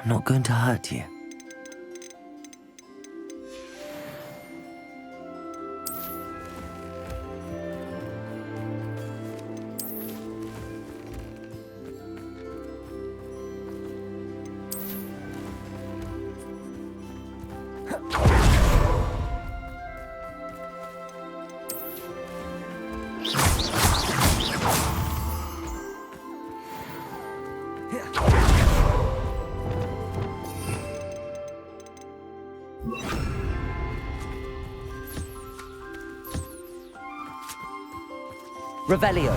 I'm not going to hurt you. Revelio.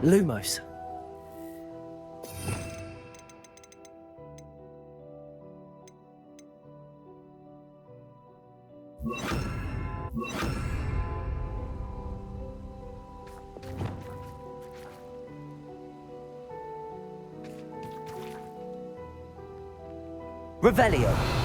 Lumos. Revelio.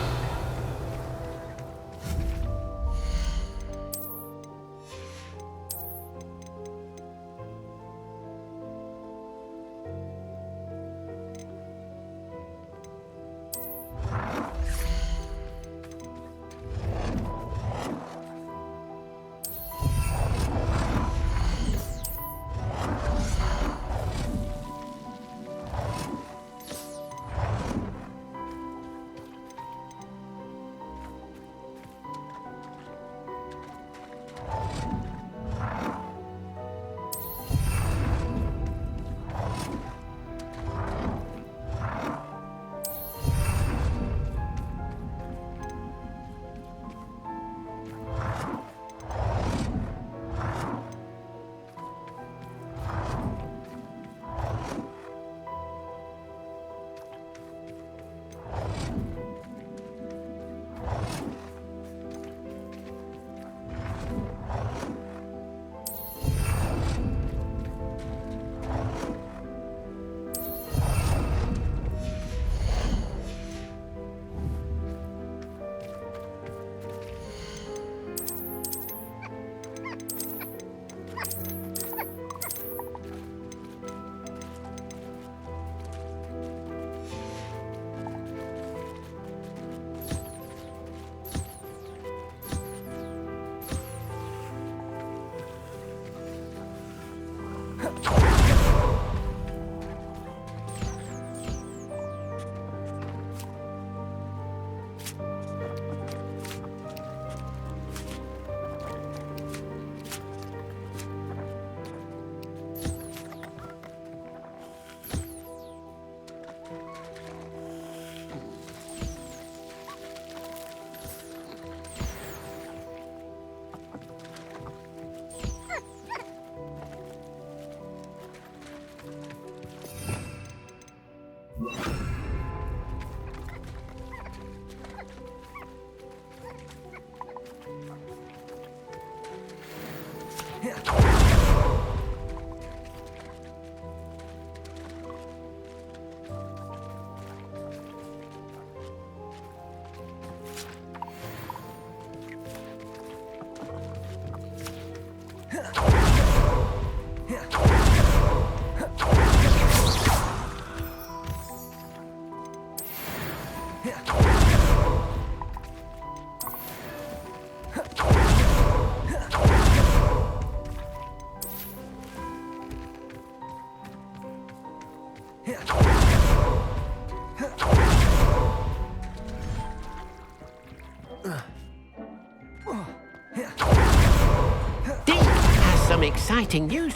Some exciting news.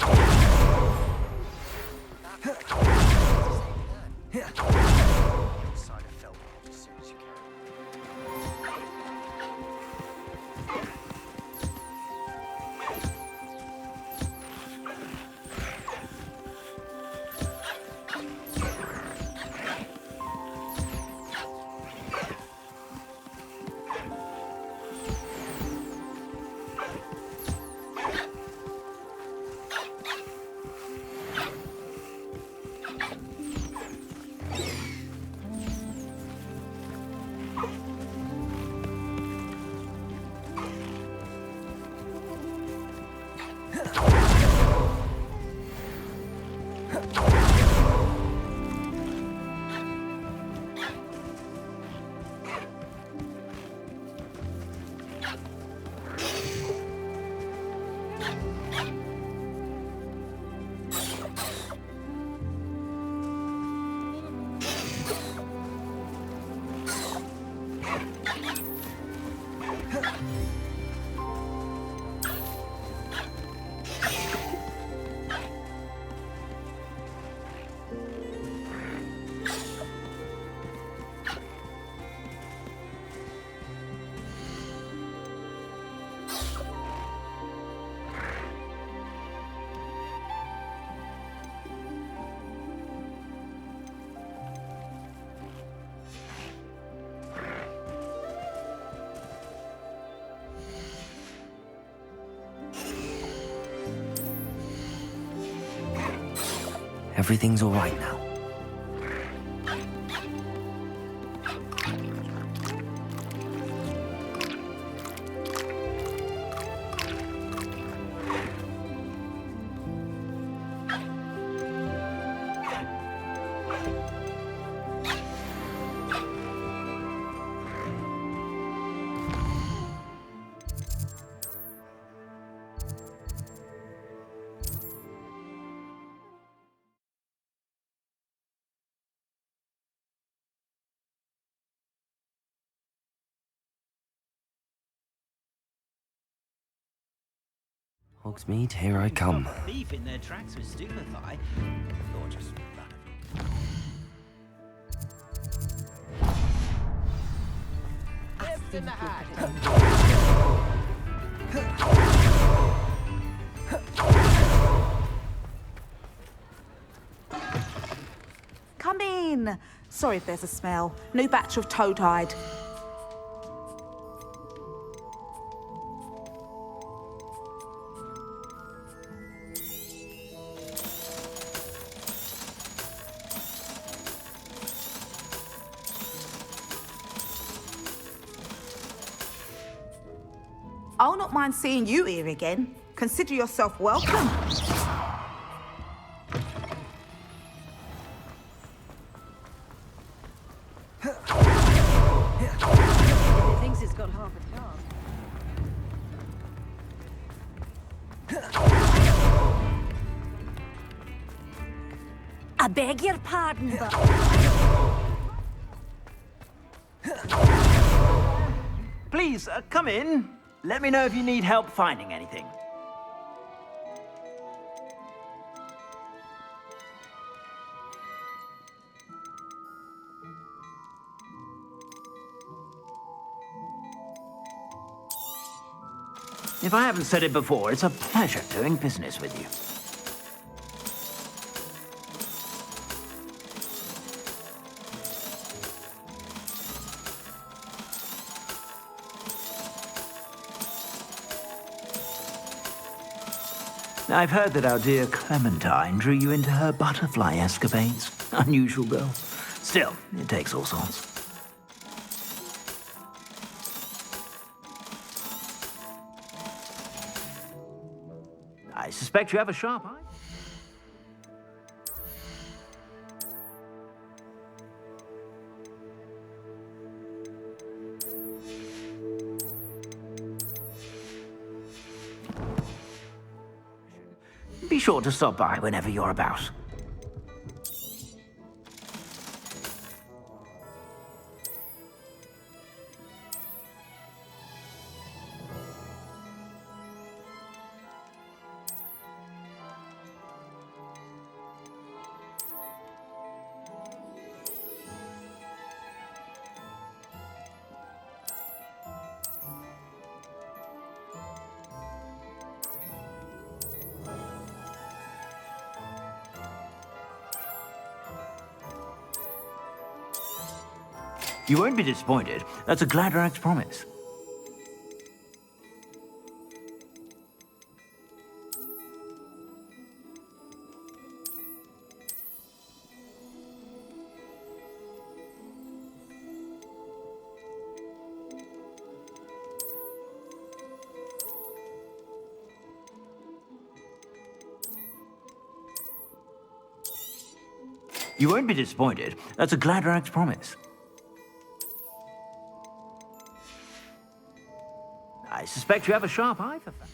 Everything's all right now. Hogsmeade, here I come. Thief in their tracks with stupefy. Or just run a few. In the hat. Come in. Sorry if there's a smell. New batch of toad-hide. I'll not mind seeing you here again. Consider yourself welcome. He thinks he's got half a car. I beg your pardon, but... Please, come in. Let me know if you need help finding anything. If I haven't said it before, it's a pleasure doing business with you. I've heard that our dear Clementine drew you into her butterfly escapades. Unusual girl. Still, it takes all sorts. I suspect you have a sharp eye. Be sure to stop by whenever you're about. You won't be disappointed. That's a Gladrax promise. You won't be disappointed. That's a Gladrax promise. I suspect you have a sharp eye for facts.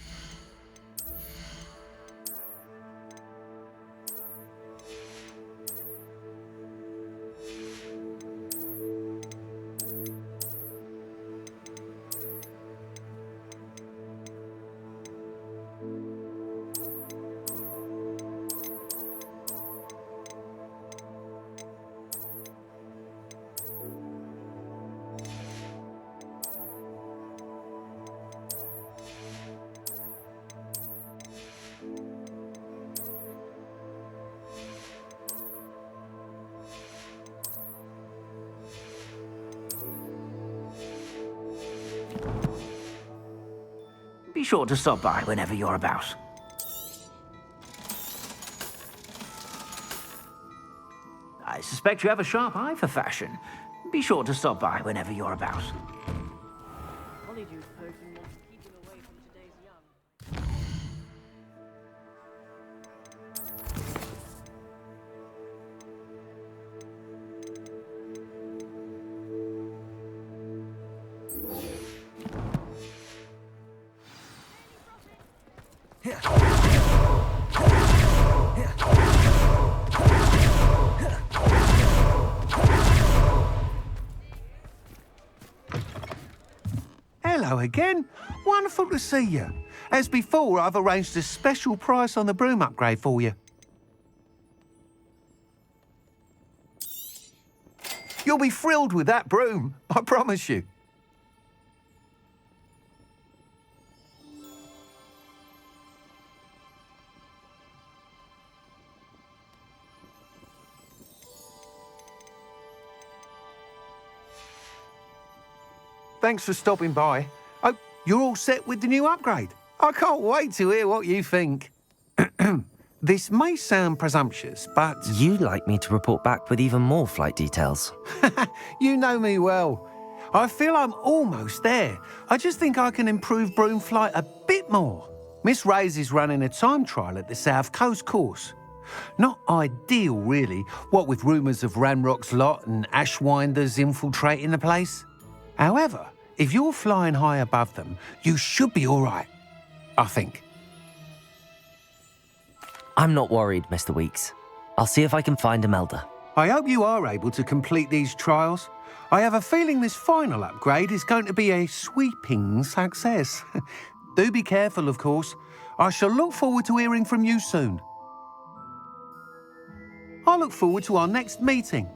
Be sure to stop by whenever you're about. I suspect you have a sharp eye for fashion. Be sure to stop by whenever you're about. Honeydew's potion wants keeping away from today's young. Hello again. Wonderful to see you. As before, I've arranged a special price on the broom upgrade for you. You'll be thrilled with that broom, I promise you. Thanks for stopping by. Oh, you're all set with the new upgrade. I can't wait to hear what you think. This may sound presumptuous, but... You'd like me to report back with even more flight details. You know me well. I feel I'm almost there. I just think I can improve broom flight a bit more. Miss Ray's is running a time trial at the South Coast course. Not ideal, really, what with rumours of Ranrock's lot and Ashwinders infiltrating the place. However, if you're flying high above them, you should be all right, I think. I'm not worried, Mr. Weeks. I'll see if I can find Imelda. I hope you are able to complete these trials. I have a feeling this final upgrade is going to be a sweeping success. Do be careful, of course. I shall look forward to hearing from you soon. I look forward to our next meeting.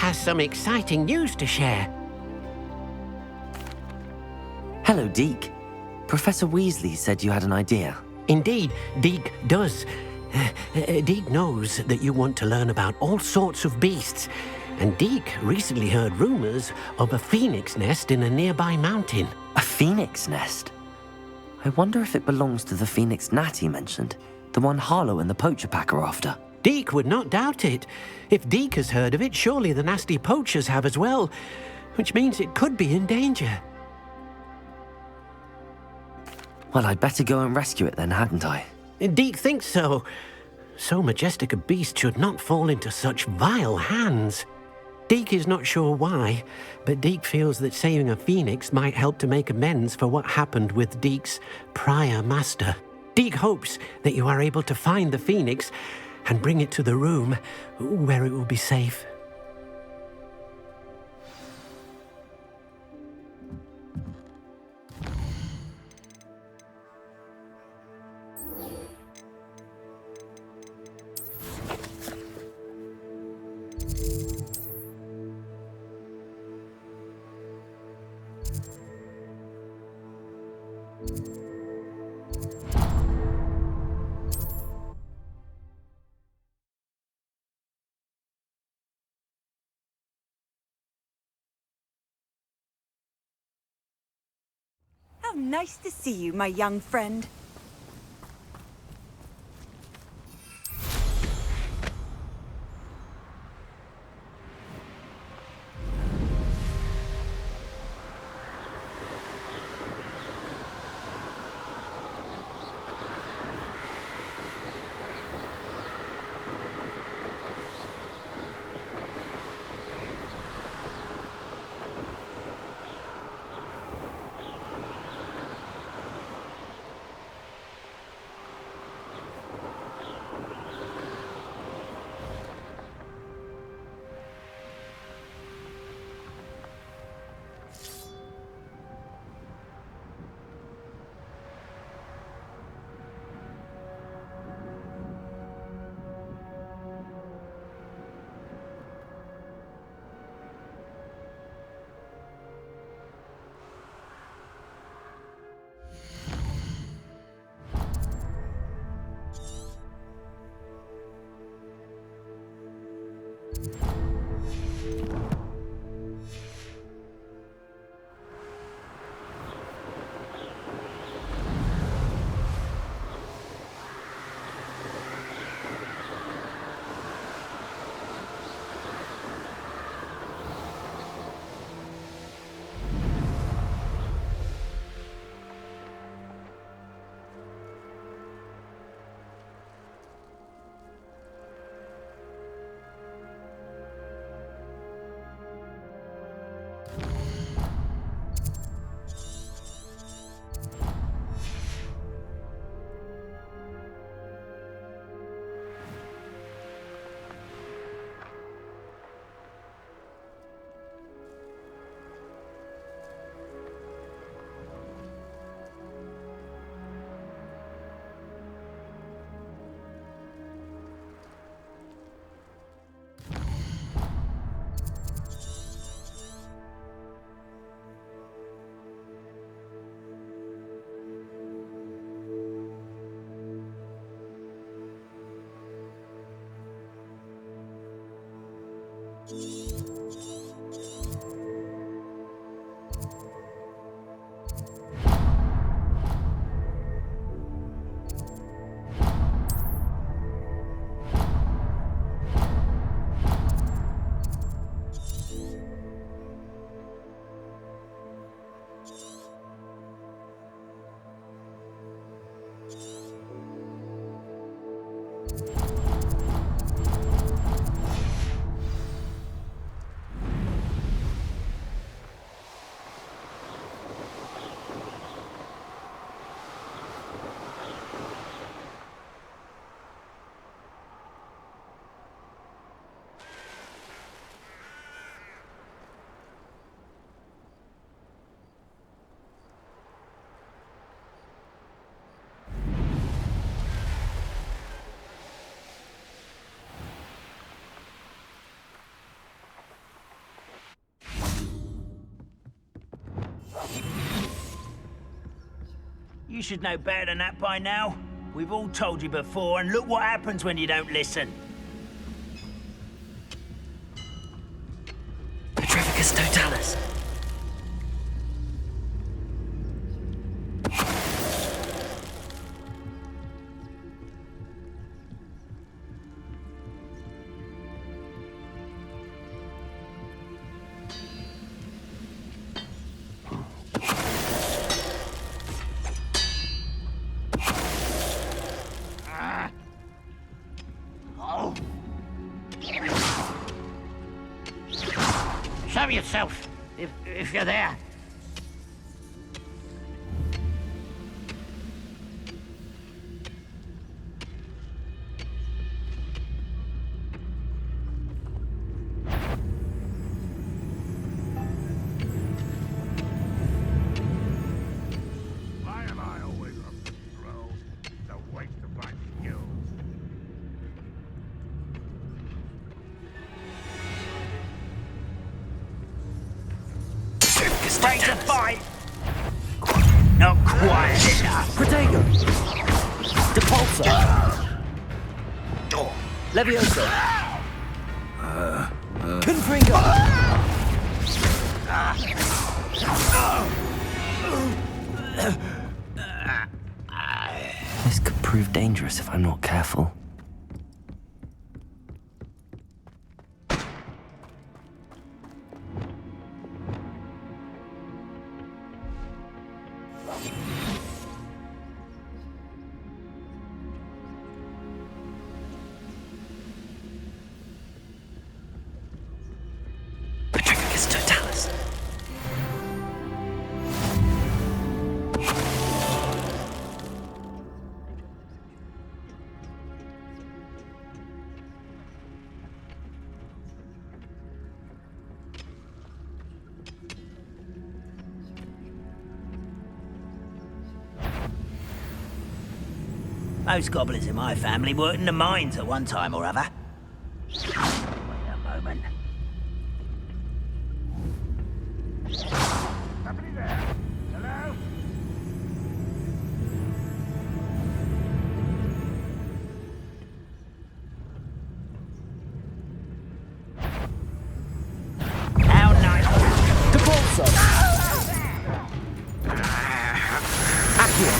has some exciting news to share. Hello, Deke. Professor Weasley said you had an idea. Indeed, Deke does. Deke knows that you want to learn about all sorts of beasts, and Deke recently heard rumors of a phoenix nest in a nearby mountain. A phoenix nest? I wonder if it belongs to the phoenix gnat he mentioned, the one Harlow and the poacher pack are after. Deke would not doubt it. If Deke has heard of it, surely the nasty poachers have as well, which means it could be in danger. Well, I'd better go and rescue it then, hadn't I? Deke thinks so. So majestic a beast should not fall into such vile hands. Deke is not sure why, but Deke feels that saving a phoenix might help to make amends for what happened with Deke's prior master. Deke hopes that you are able to find the phoenix and bring it to the room where it will be safe. How nice to see you, my young friend. You should know better than that by now. We've all told you before, and look what happens when you don't listen. Petrificus totalis. Show yourself, if you're there. Why am I always on control? It's a waste of my skills. Break the fight! Not quite enough. Protego. Depulsor. Leviosa. Confringo. This could prove dangerous if I'm not careful. Petrificus totalis. Most goblins in my family worked in the mines at one time or other. Wait a moment. Somebody there? Hello? How nice. Depulsor. Accio.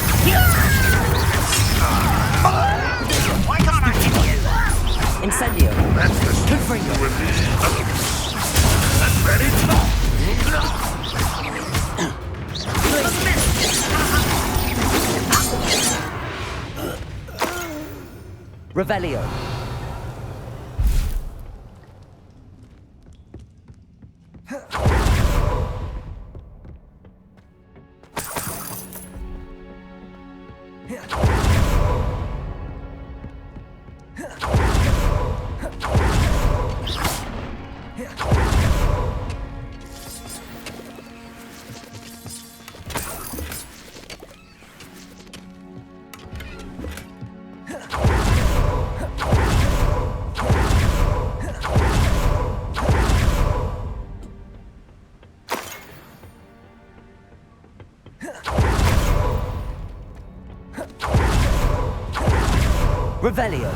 Why can't I hit you? Incendio. That's the Confringo. Revelio. Revelio.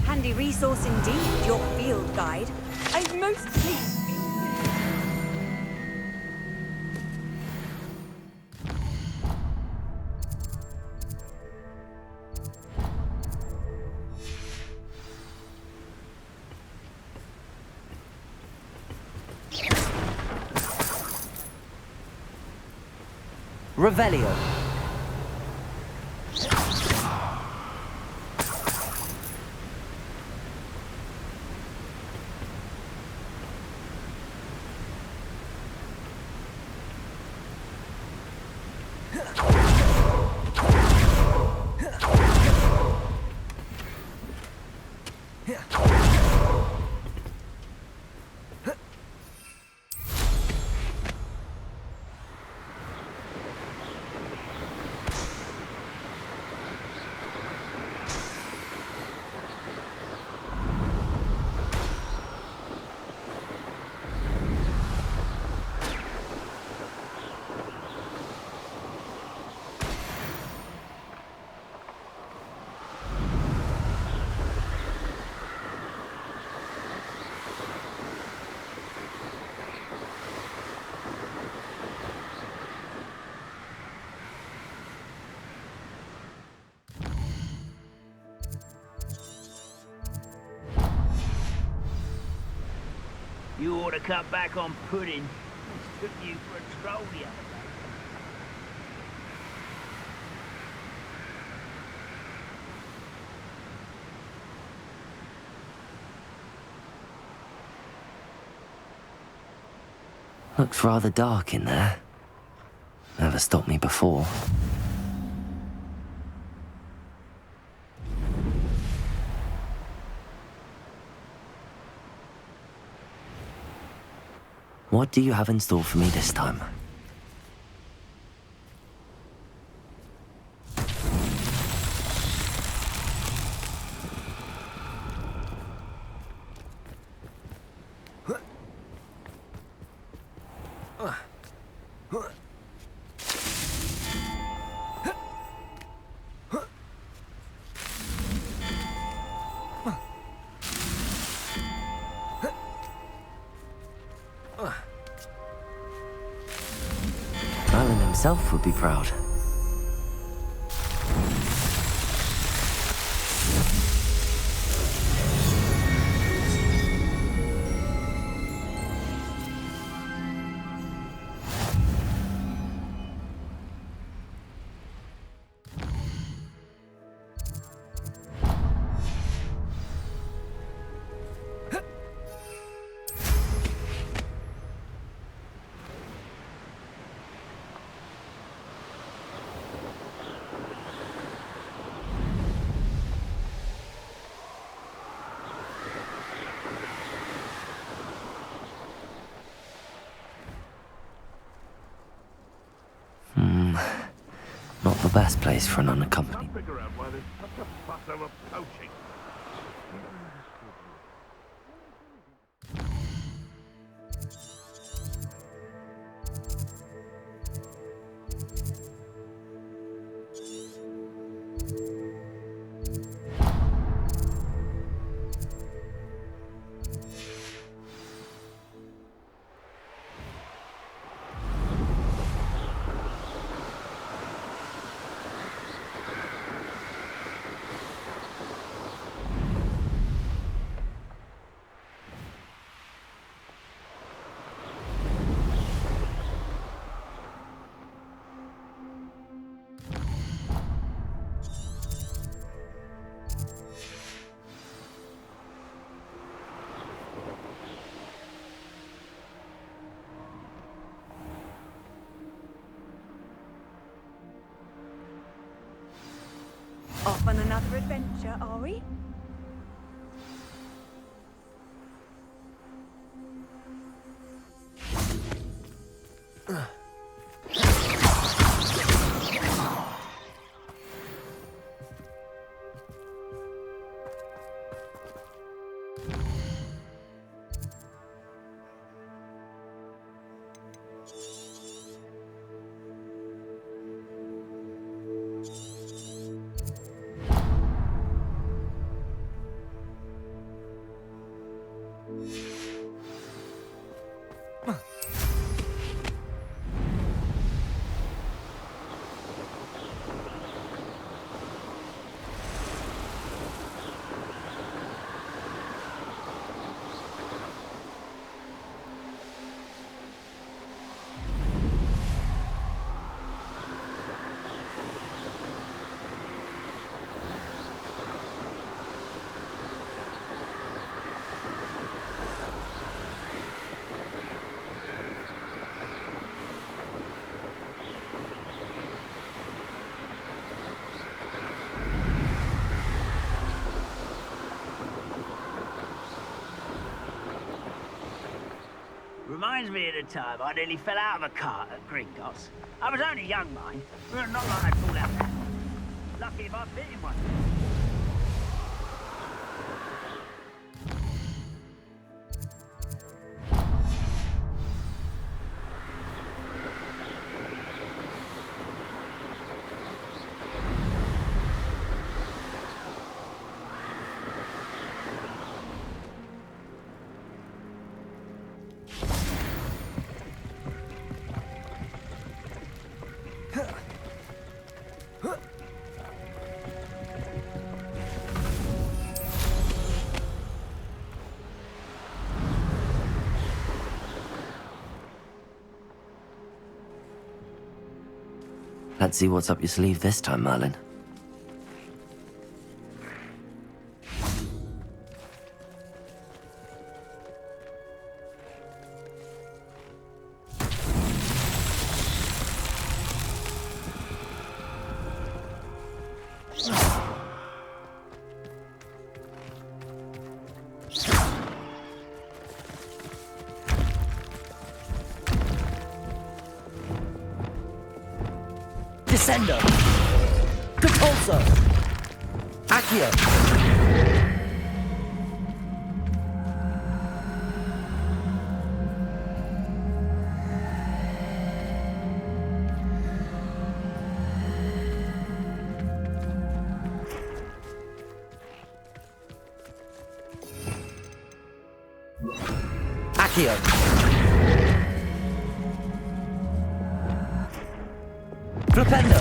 Handy resource indeed, your field guide. I'm most pleased. Revelio. to cut back on pudding. Took you for a stroll the other day. Looks rather dark in there. Never stopped me before. What do you have in store for me this time? Alan himself would be proud. Not the best place for an unaccompanied. Can't figure out why there's such a fuss over poaching. Off on another adventure, are we? Reminds me of the time I nearly fell out of a cart at Gringotts. I was only young, mind. But not like I'd fall out that. Lucky if I fit in one. Let's see what's up your sleeve this time, Merlin. Descendo! Repulso! Accio! Accio! Flipendo!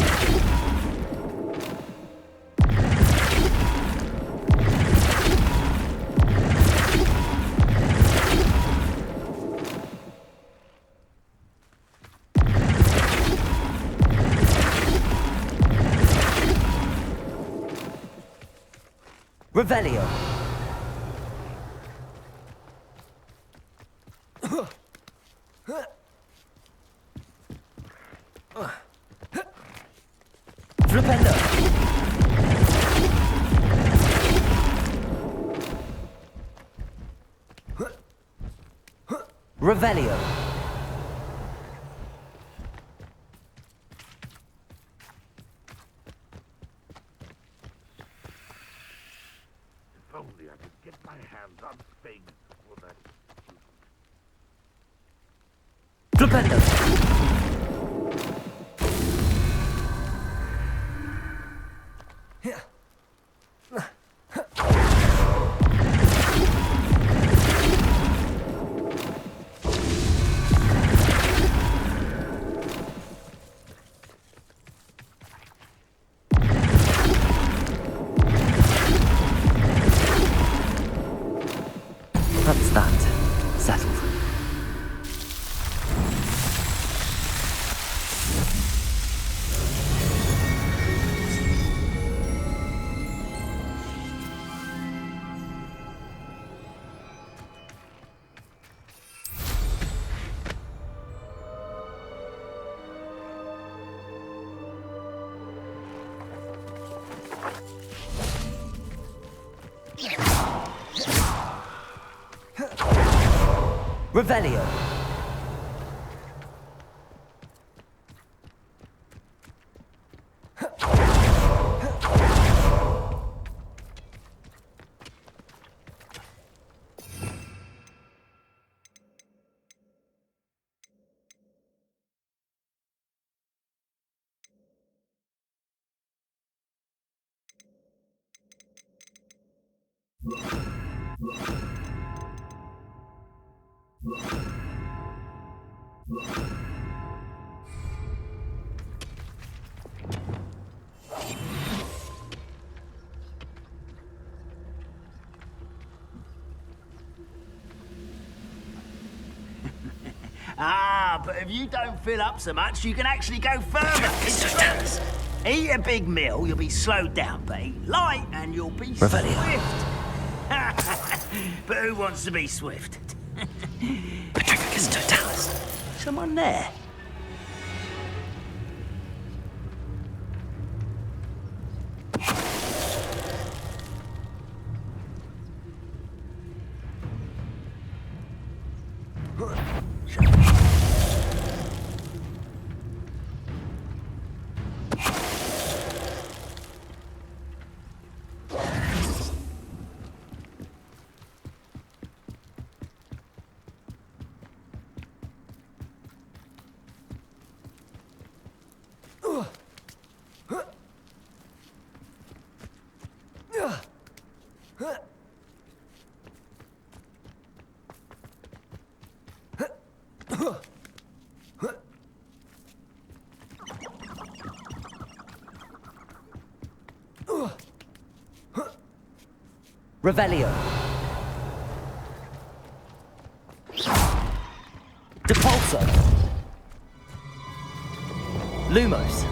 Revelio! Flipendo! Revelio! If only I could get my hands on things for that. Flipendo! That's that. Settled. Revelio! Ah, but if you don't fill up so much, you can actually go further. Eat a big meal, you'll be slowed down, but eat light and you'll be Revelio. swift. But who wants to be swift? Petrificus totalis. Someone there? Revelio! Depulso! Lumos!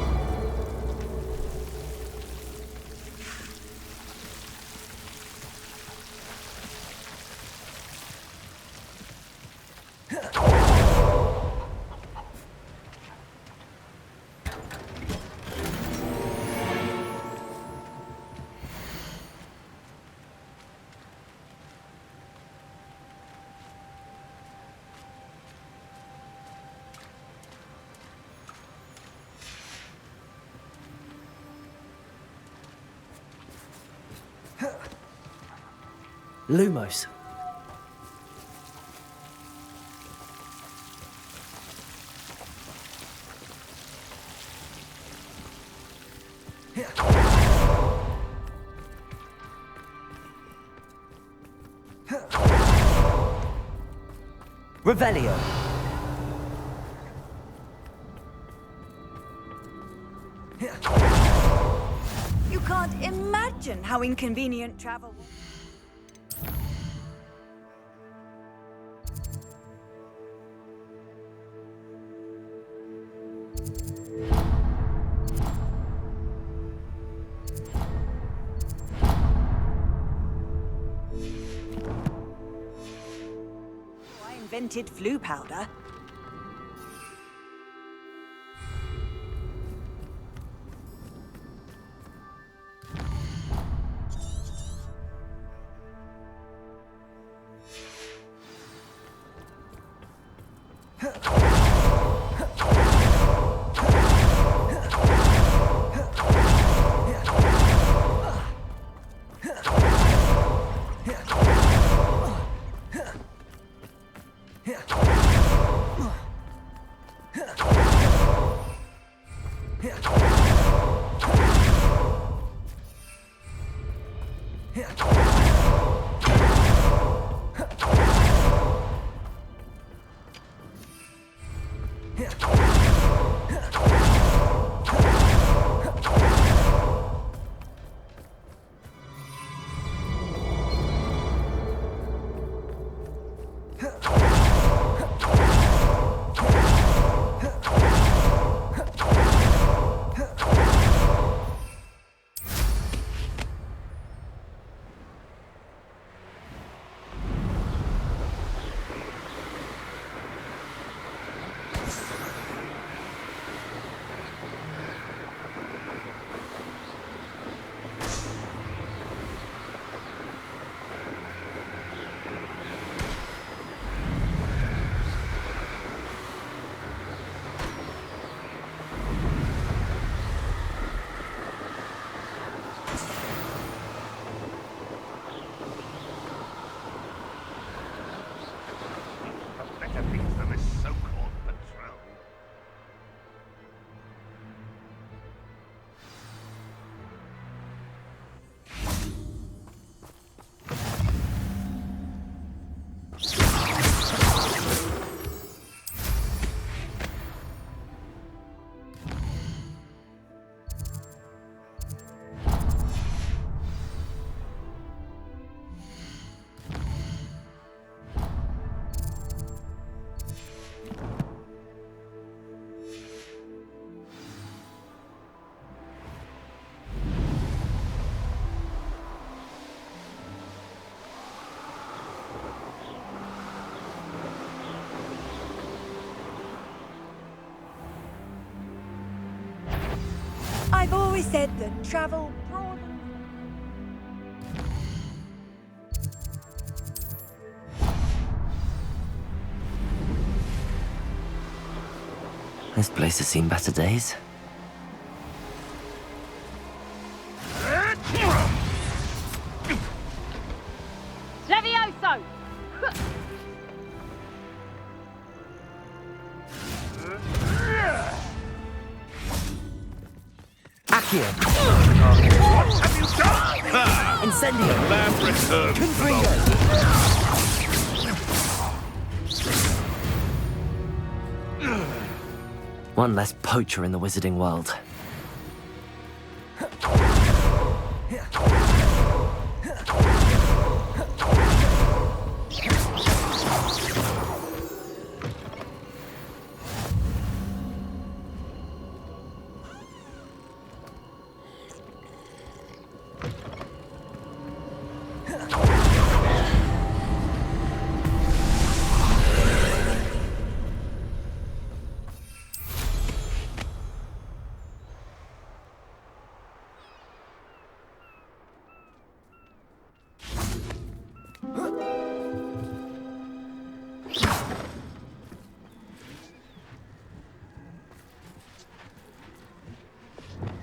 Lumos. Revelio. You can't imagine how inconvenient travel was. I invented flu powder. Better things than this so-called patrol. I've always said that travel broadens. This place has seen better days. Levioso! Accio. What have you done? Incendio. Lab returns. Confringo. One less poacher in the wizarding world.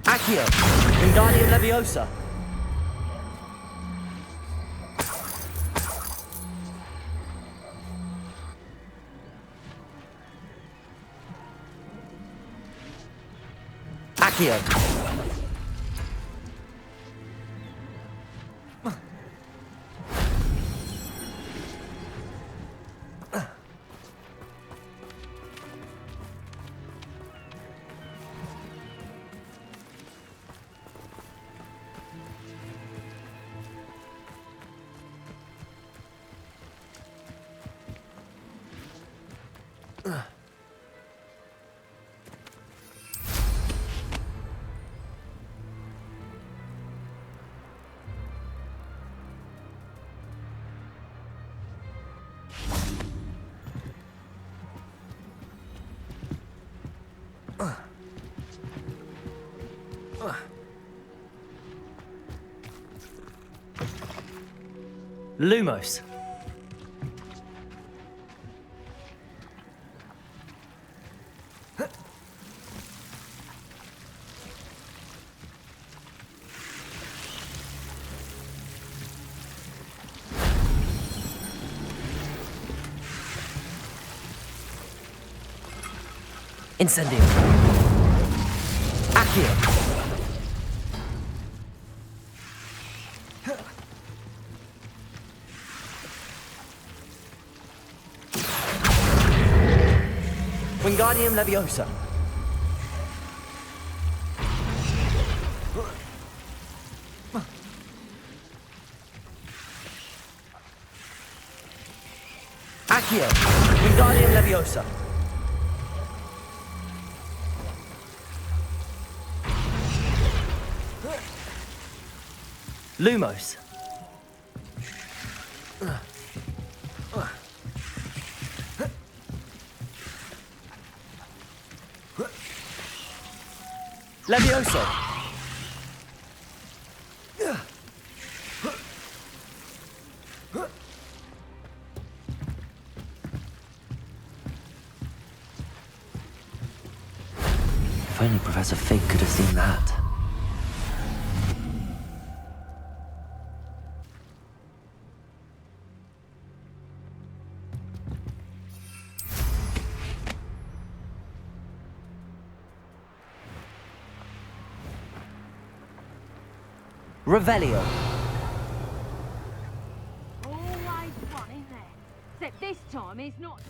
Accio. Wingardium Leviosa. Accio. Lumos. Incendio. Accio. Wingardium Leviosa. Accio. Wingardium Leviosa. Lumos. Levioso. If only Professor Fig could have seen that. Revelio. Always one, isn't there? Except this time it's not.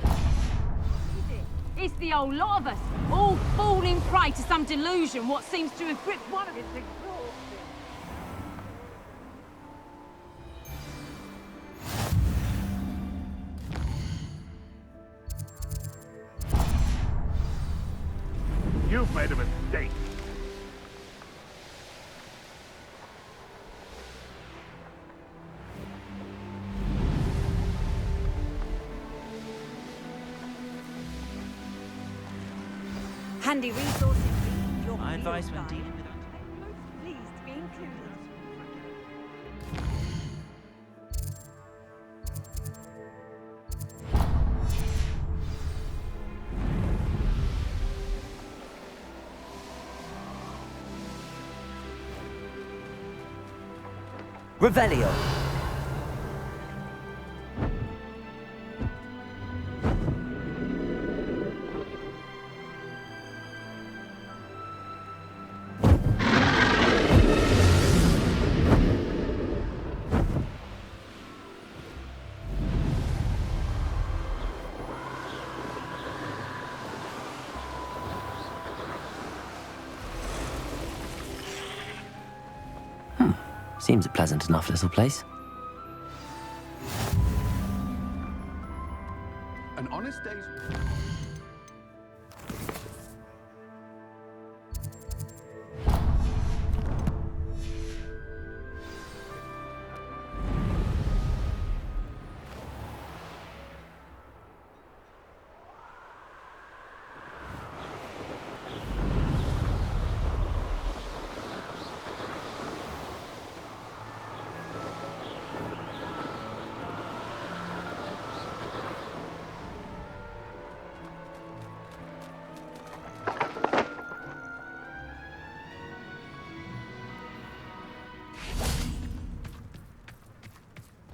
Is it? It's the old lot of us, all falling prey to some delusion what seems to have gripped one of us exhausted. You've made a mistake. Handy resource indeed. Your My advice field when guide. dealing with I'm most pleased to be included. Revelio. Seems a pleasant enough little place. An honest day's...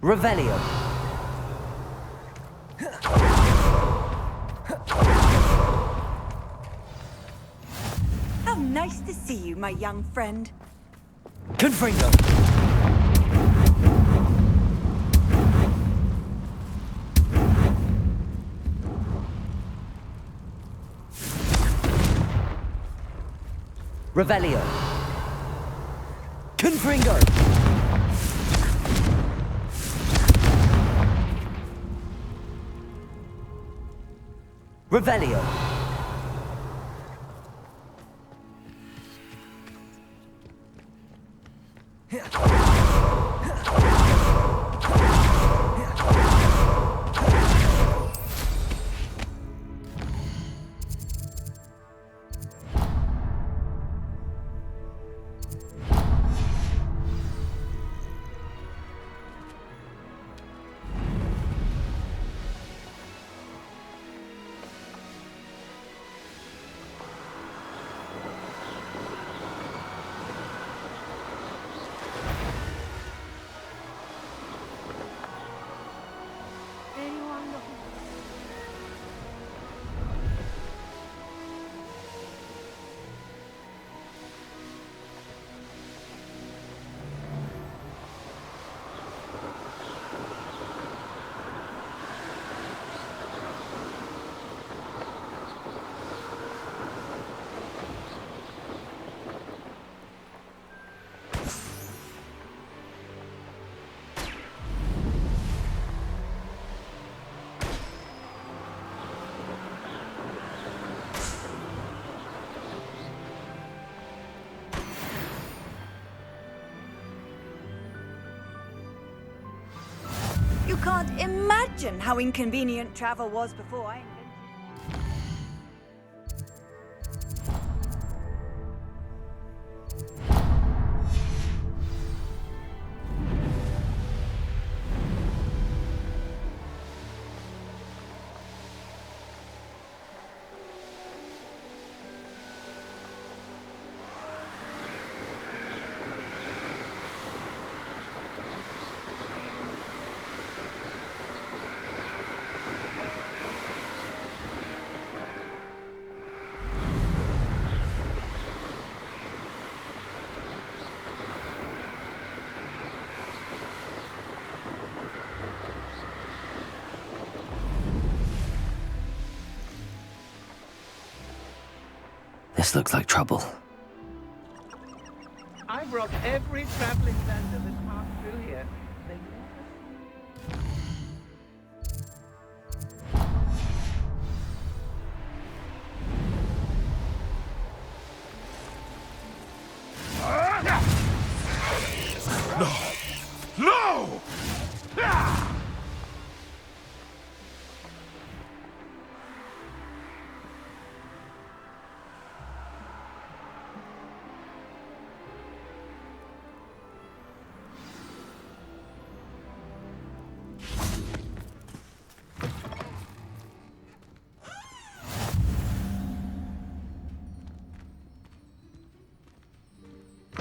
Revelio. Nice to see you, my young friend. Confringo. Revelio. Confringo. Revelio. Anyone looking? You can't imagine how inconvenient travel was before I invented This looks like trouble. I brought every traveling vendor that passed through here. No!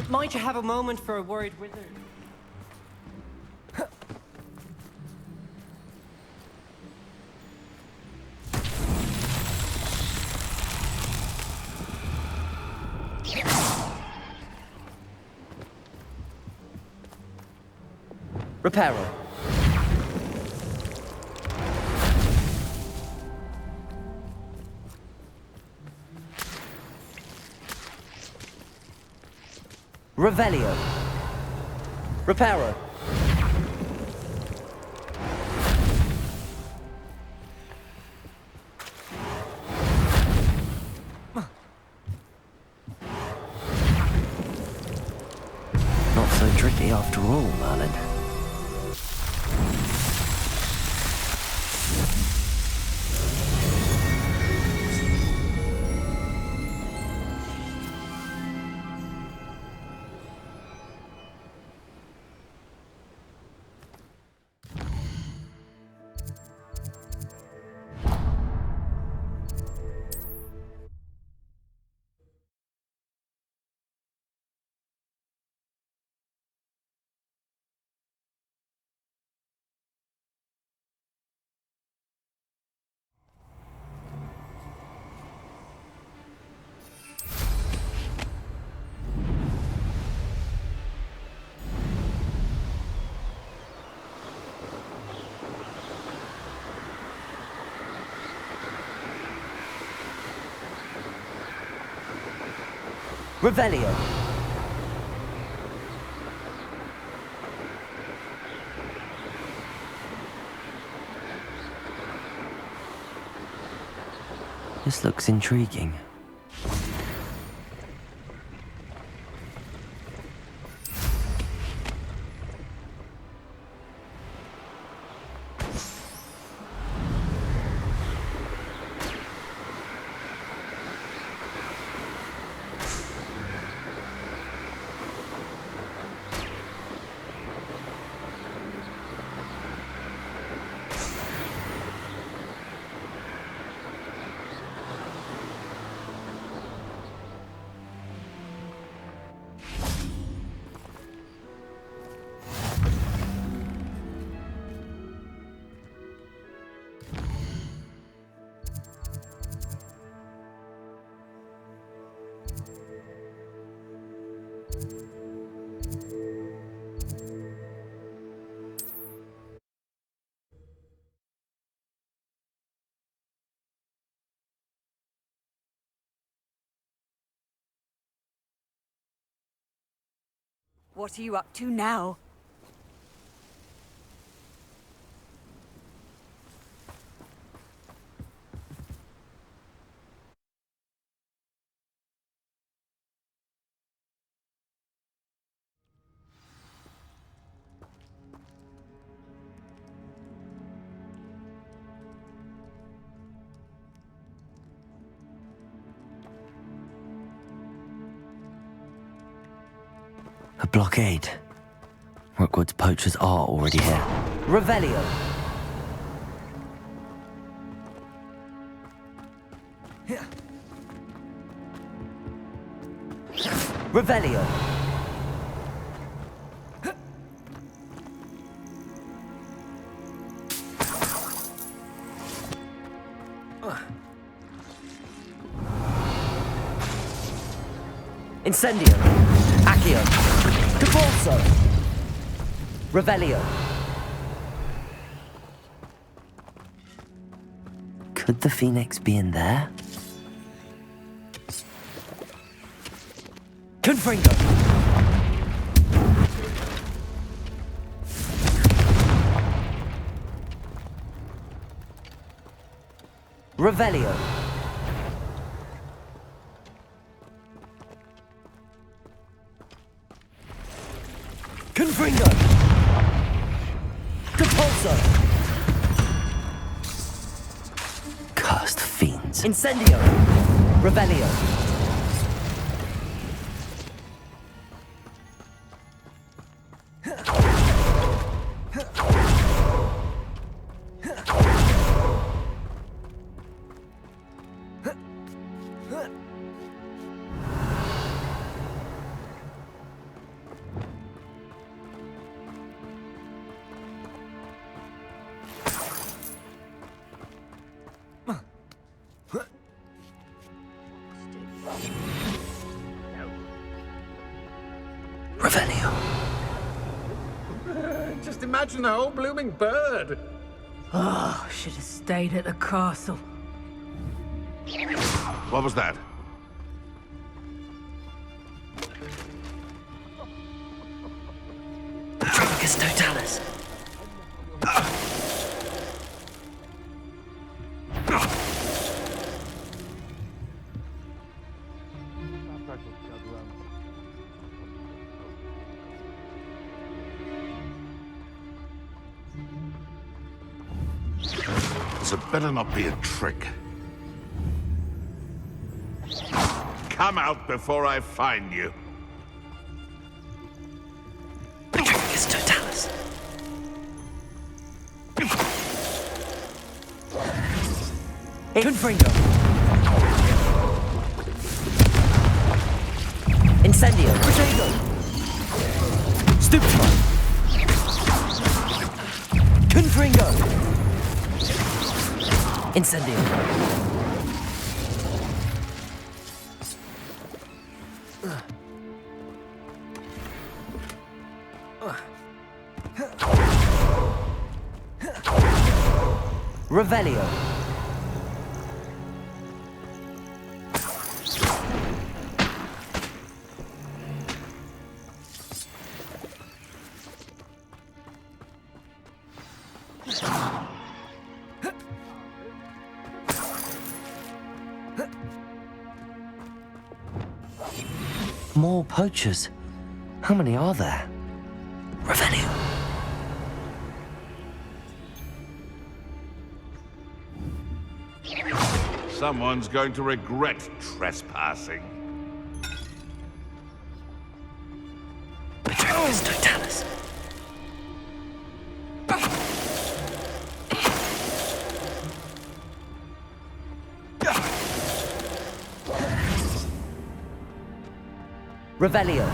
Might you have a moment for a worried wizard? Reparo. Revelio. Reparo. Not so tricky after all, Merlin. Revelio. This looks intriguing. What are you up to now? A blockade. Rookwood's poachers are already here. Revelio. Revelio. Incendio. Accio. Capulso. Revelio. Could the Phoenix be in there? Confringo. Revelio. Confringo. Capulso. Cursed fiends. Incendio. Revelio. Revelio. Just imagine the whole blooming bird. Oh, should have stayed at the castle. What was that? Petrificus totalis. This had better not be a trick. Come out before I find you. Petrificus totalis. Confringo. Incendio. Protego. Stupefy. Confringo. Incendio. Revelio. More poachers. How many are there? Revelio. Someone's going to regret trespassing. Betrayers totalis. Revelio.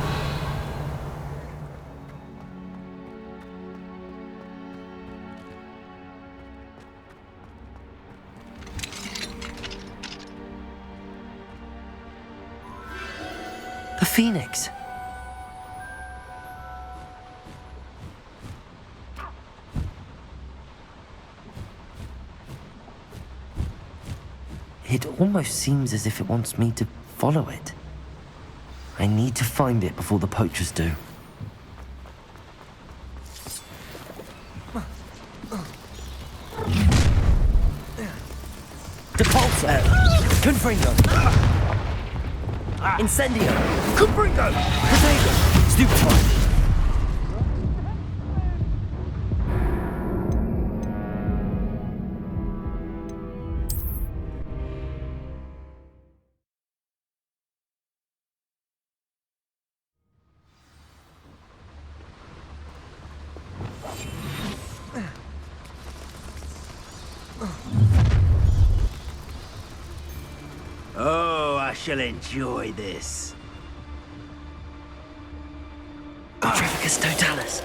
The Phoenix. It almost seems as if it wants me to follow it. I need to find it before the poachers do. Depulso! Confringo! Incendio! Confringo! Potato! Stupefy! Oh, I shall enjoy this. Petrificus totalis.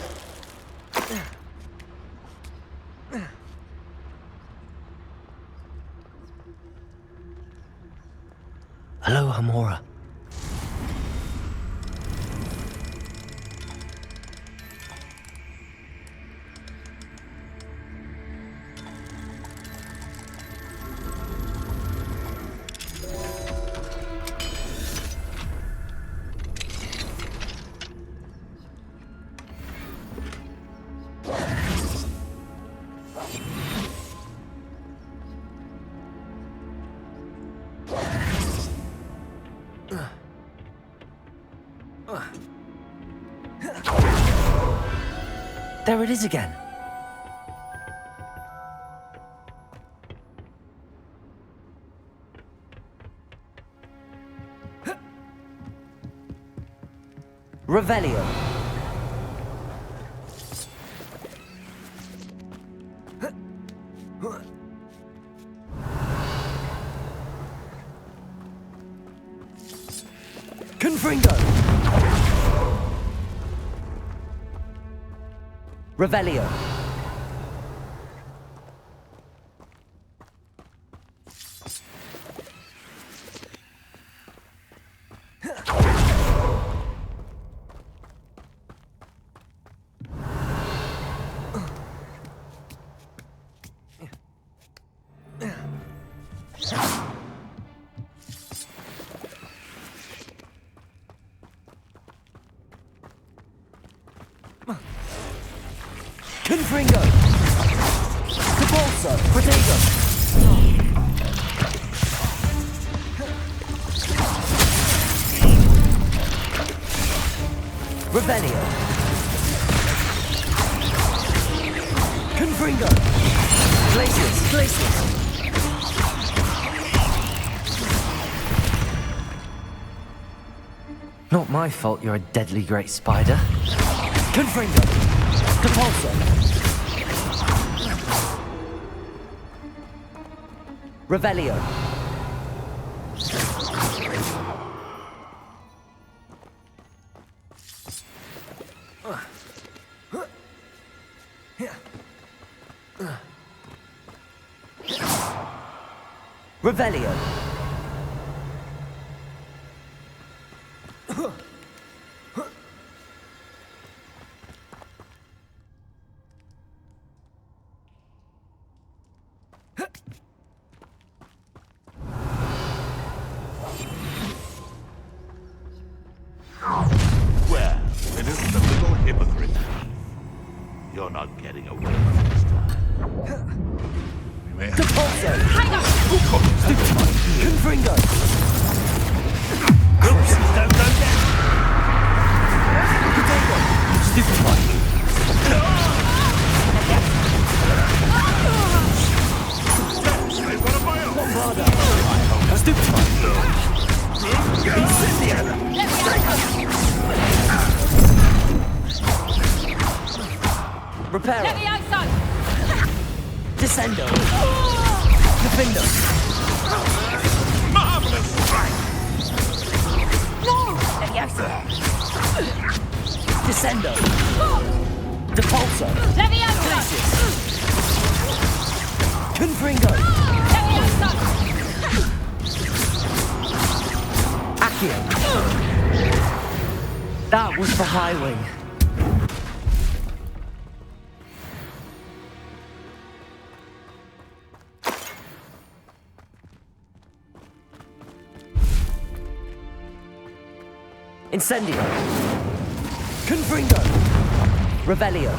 Hello, Hamora. There it is again. Revelio. Confringo. Revelio. Confringo! Depulso! Protego! Revelio! Confringo! Glacius! Glacius! Not my fault you're a deadly great spider. Confringo! Depulso! Revelio. Revelio. Well, it isn't a little hypocrite. You're not getting away with it this time. We may have Depulso! Hang on! Confringo! Don't go down. They've got a bio! Reparo. Levioso! Descendo. Defendo. Marvelous strike! Descendo. Depulso. Levioso! Confringo. Levioso! Accio. That was the high wing. Incendio. Confringo. Revelio.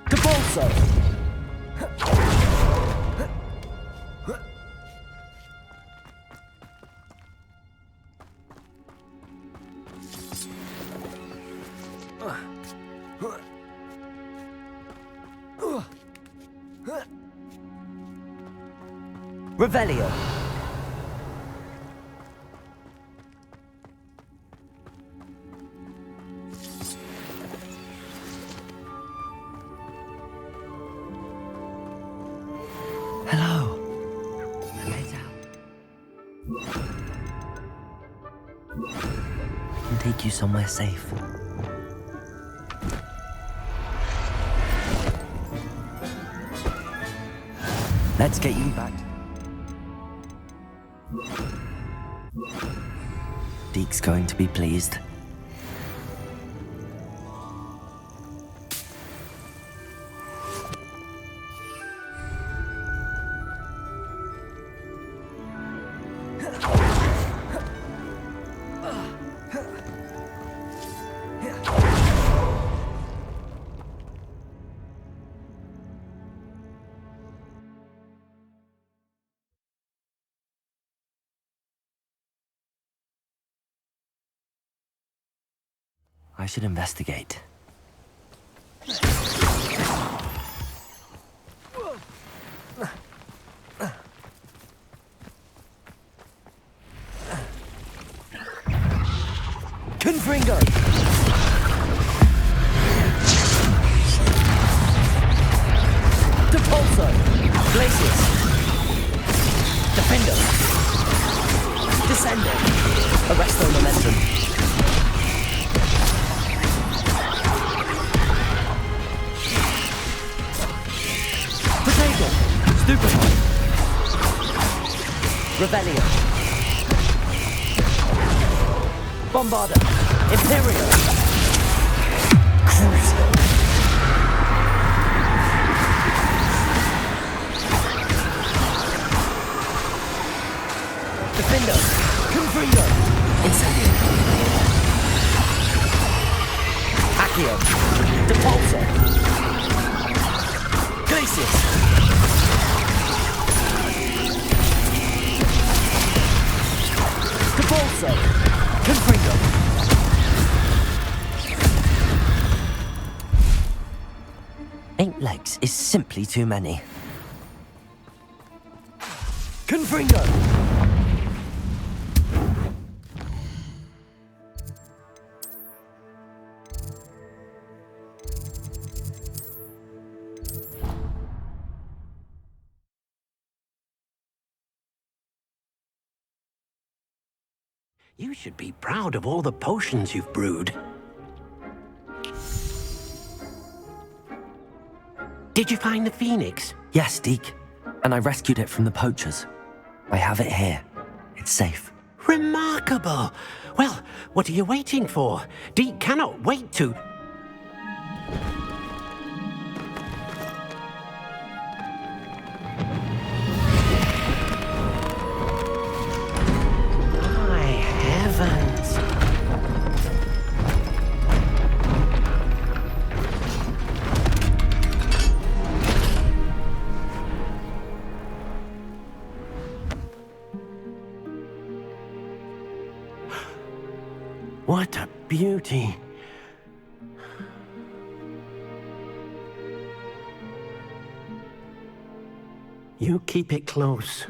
Depulso. Revelio. Hello. Lay down. I'll take you somewhere safe. Let's get you back. Deke's going to be pleased. I should investigate. Confringo. Depulso. Glacius. Defendo. Descendo. Arresto momentum. Potato. Stupefy. Revelio. Bombarda. Imperial. Cruiser. Defendo. Confringo. Incendio. Accio. Depulso. Glacius. Depulso. Confringo. Eight legs is simply too many. Confringo. You should be proud of all the potions you've brewed. Did you find the phoenix? Yes, Deke. And I rescued it from the poachers. I have it here. It's safe. Remarkable! Well, what are you waiting for? Deke cannot wait to... What a beauty. You keep it close.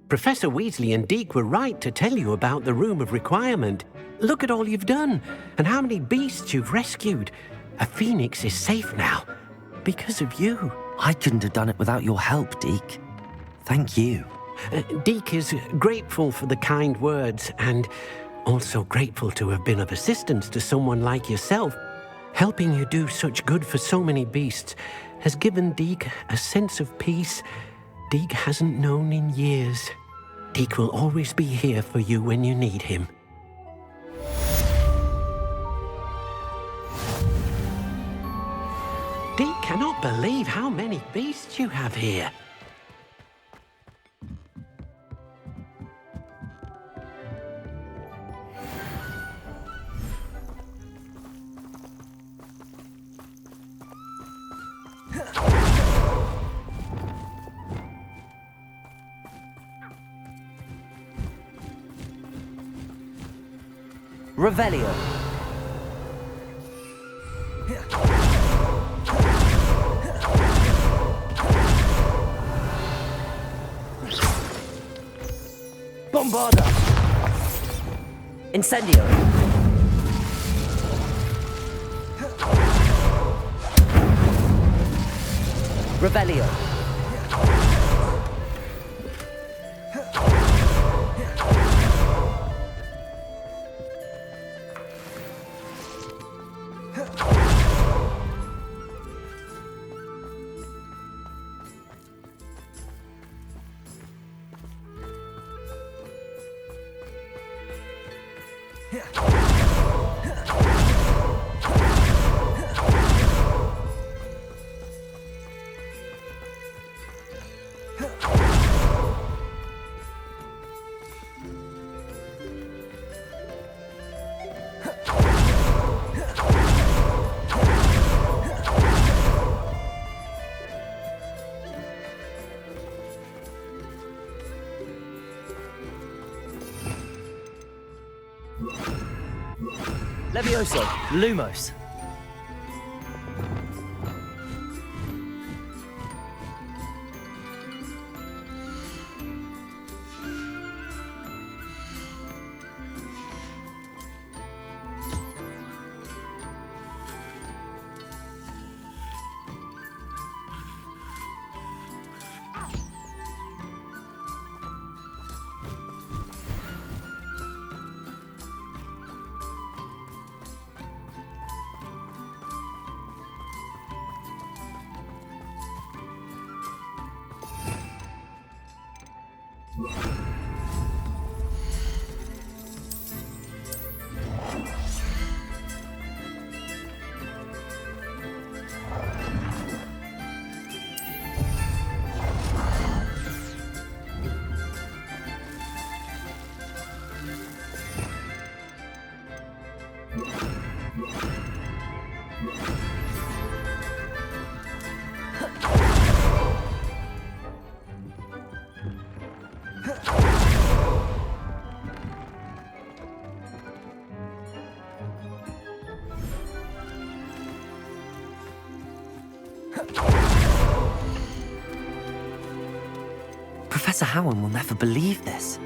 Professor Weasley and Deke were right to tell you about the Room of Requirement. Look at all you've done, and how many beasts you've rescued. A phoenix is safe now, because of you. I couldn't have done it without your help, Deke. Thank you. Deke is grateful for the kind words, and also grateful to have been of assistance to someone like yourself. Helping you do such good for so many beasts has given Deke a sense of peace Deke hasn't known in years. Deke will always be here for you when you need him. Deke cannot believe how many beasts you have here. Revelio. Bombarda. Incendio. Revelio. Levioso. Lumos. Professor Howard will never believe this.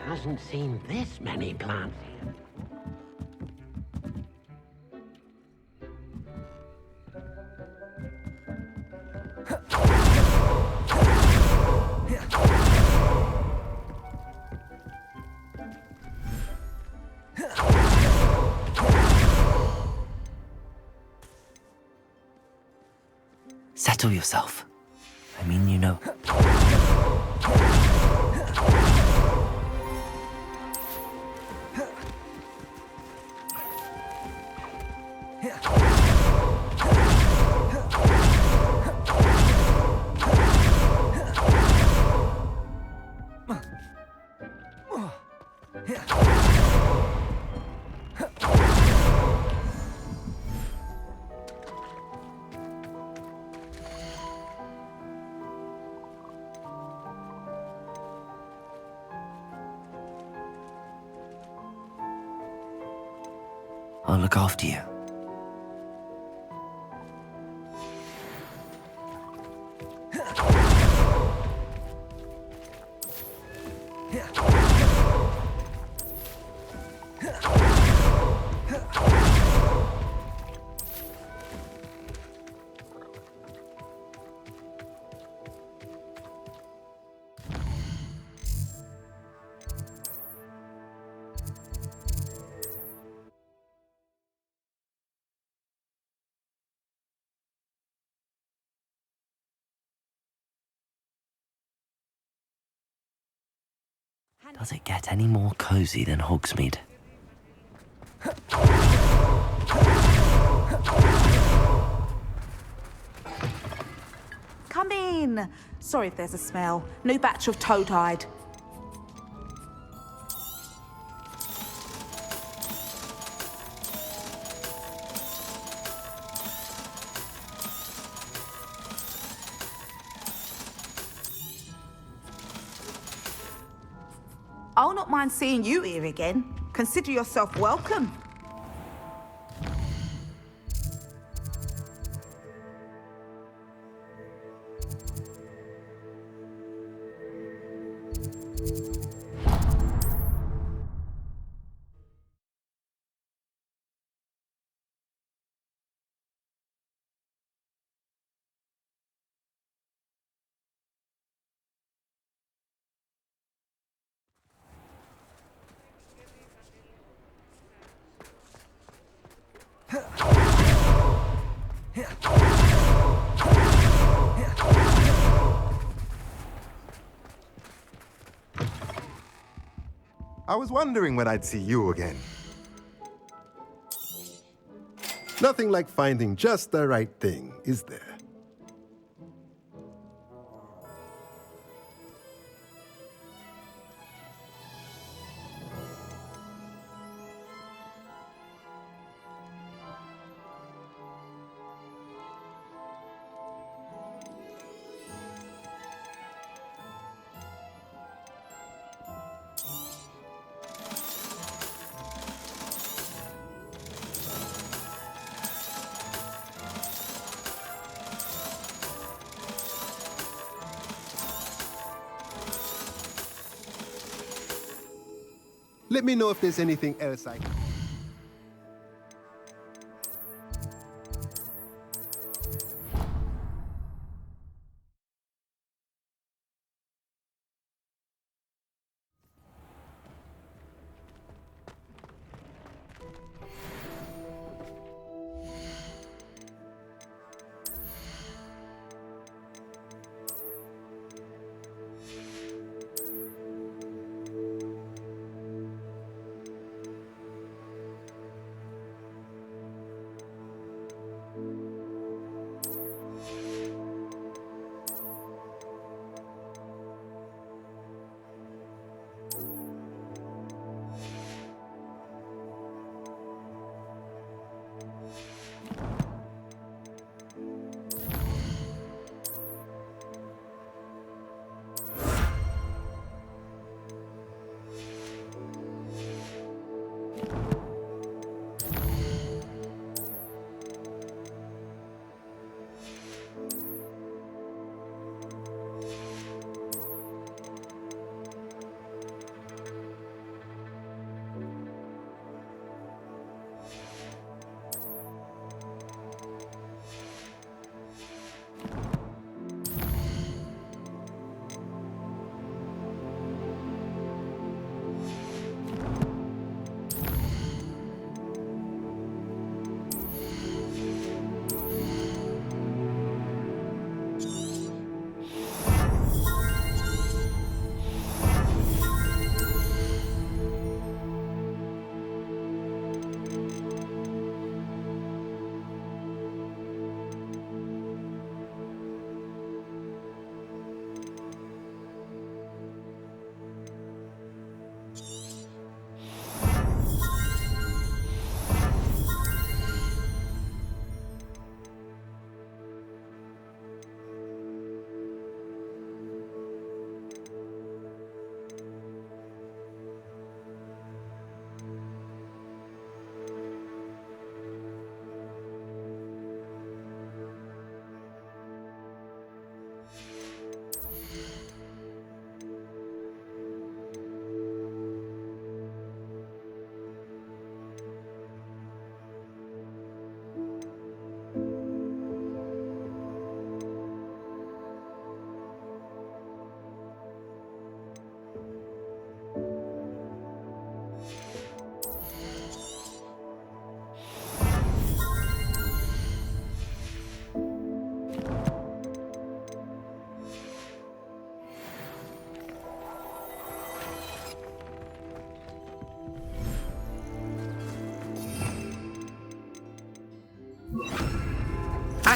Hasn't seen this many plants here. Settle yourself. I mean, you know. I'll look after you. Does it get any more cozy than Hogsmeade? Come in. Sorry if there's a smell. New batch of toad-hide. I'll not mind seeing you here again. Consider yourself welcome. I was wondering when I'd see you again. Nothing like finding just the right thing, is there? Let me know if there's anything else I can...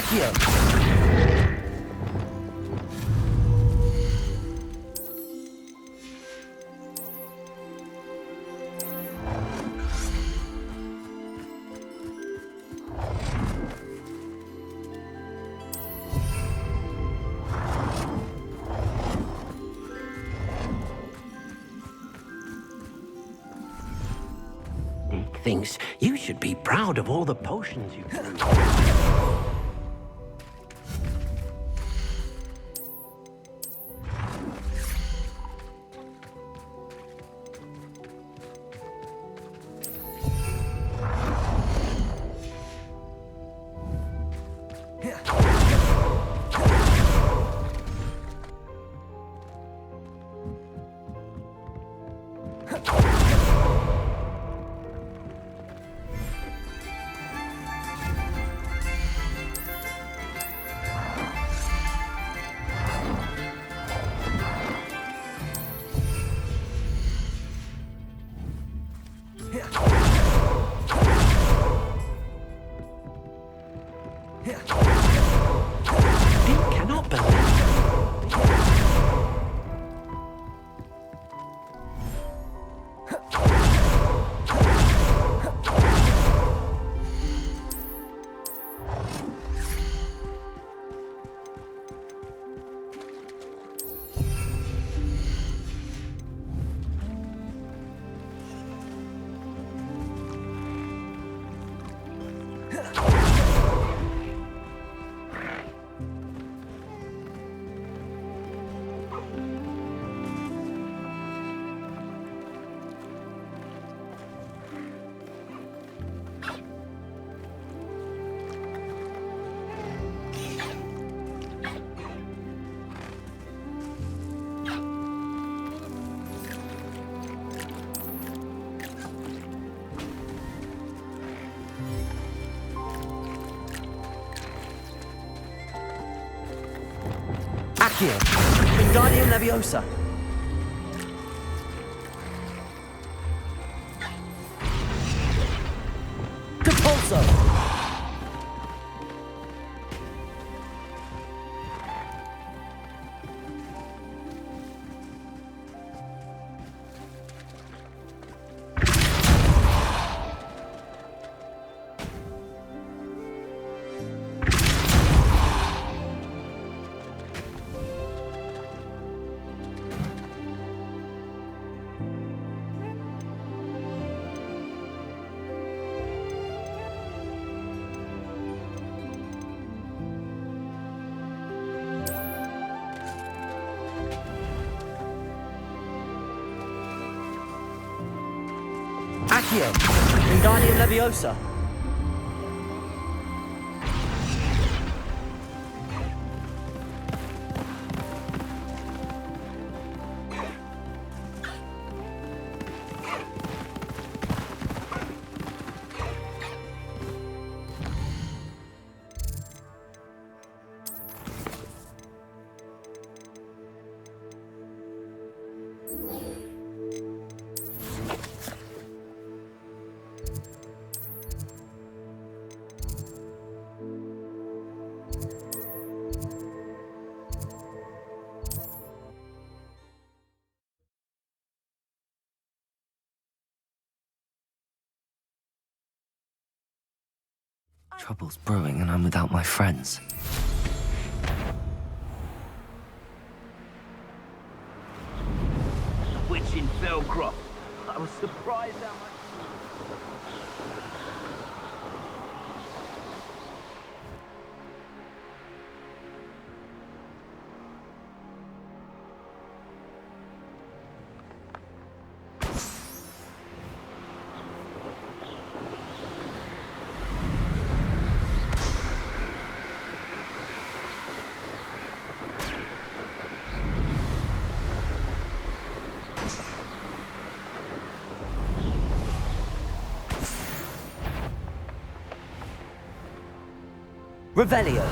Accio. Deke thinks you should be proud of all the potions you brewed. Deke cannot believe. Accio. Wingardium Leviosa. Compulso. Accio. Wingardium Leviosa. Trouble's brewing and I'm without my friends. Witch in Felcroft. I was surprised how much... Revelio.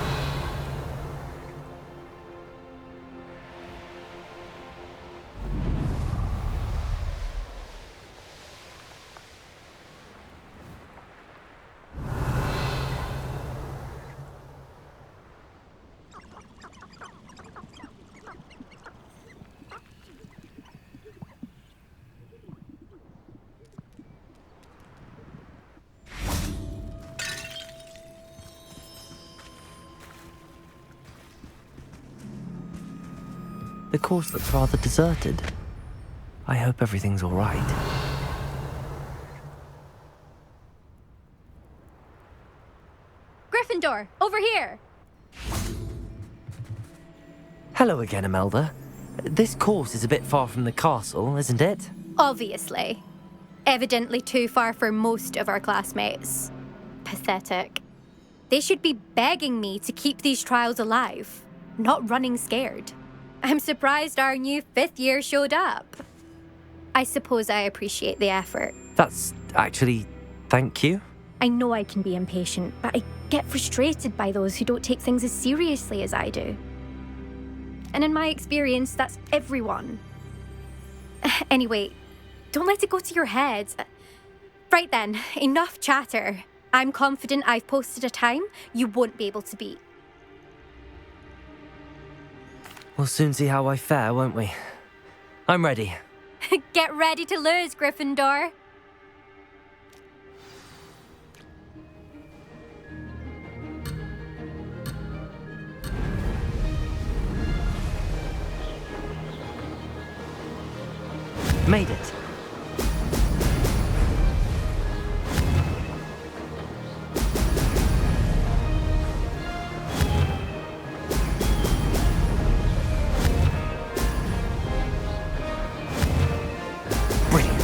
The course looks rather deserted. I hope everything's all right. Gryffindor, over here! Hello again, Imelda. This course is a bit far from the castle, isn't it? Obviously. Evidently too far for most of our classmates. Pathetic. They should be begging me to keep these trials alive, not running scared. I'm surprised our new 5th year showed up. I suppose I appreciate the effort. That's actually... thank you. I know I can be impatient, but I get frustrated by those who don't take things as seriously as I do. And in my experience, that's everyone. Anyway, don't let it go to your head. Right then, enough chatter. I'm confident I've posted a time you won't be able to beat. We'll soon see how I fare, won't we? I'm ready. Get ready to lose, Gryffindor. Made it. Brilliant.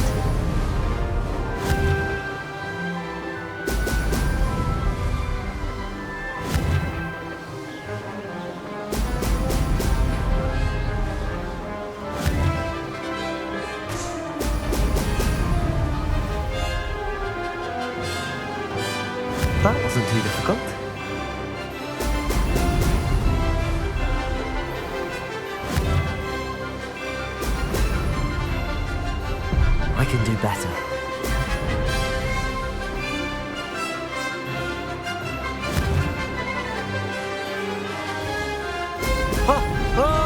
That wasn't too difficult. I can do better. Oh! Oh!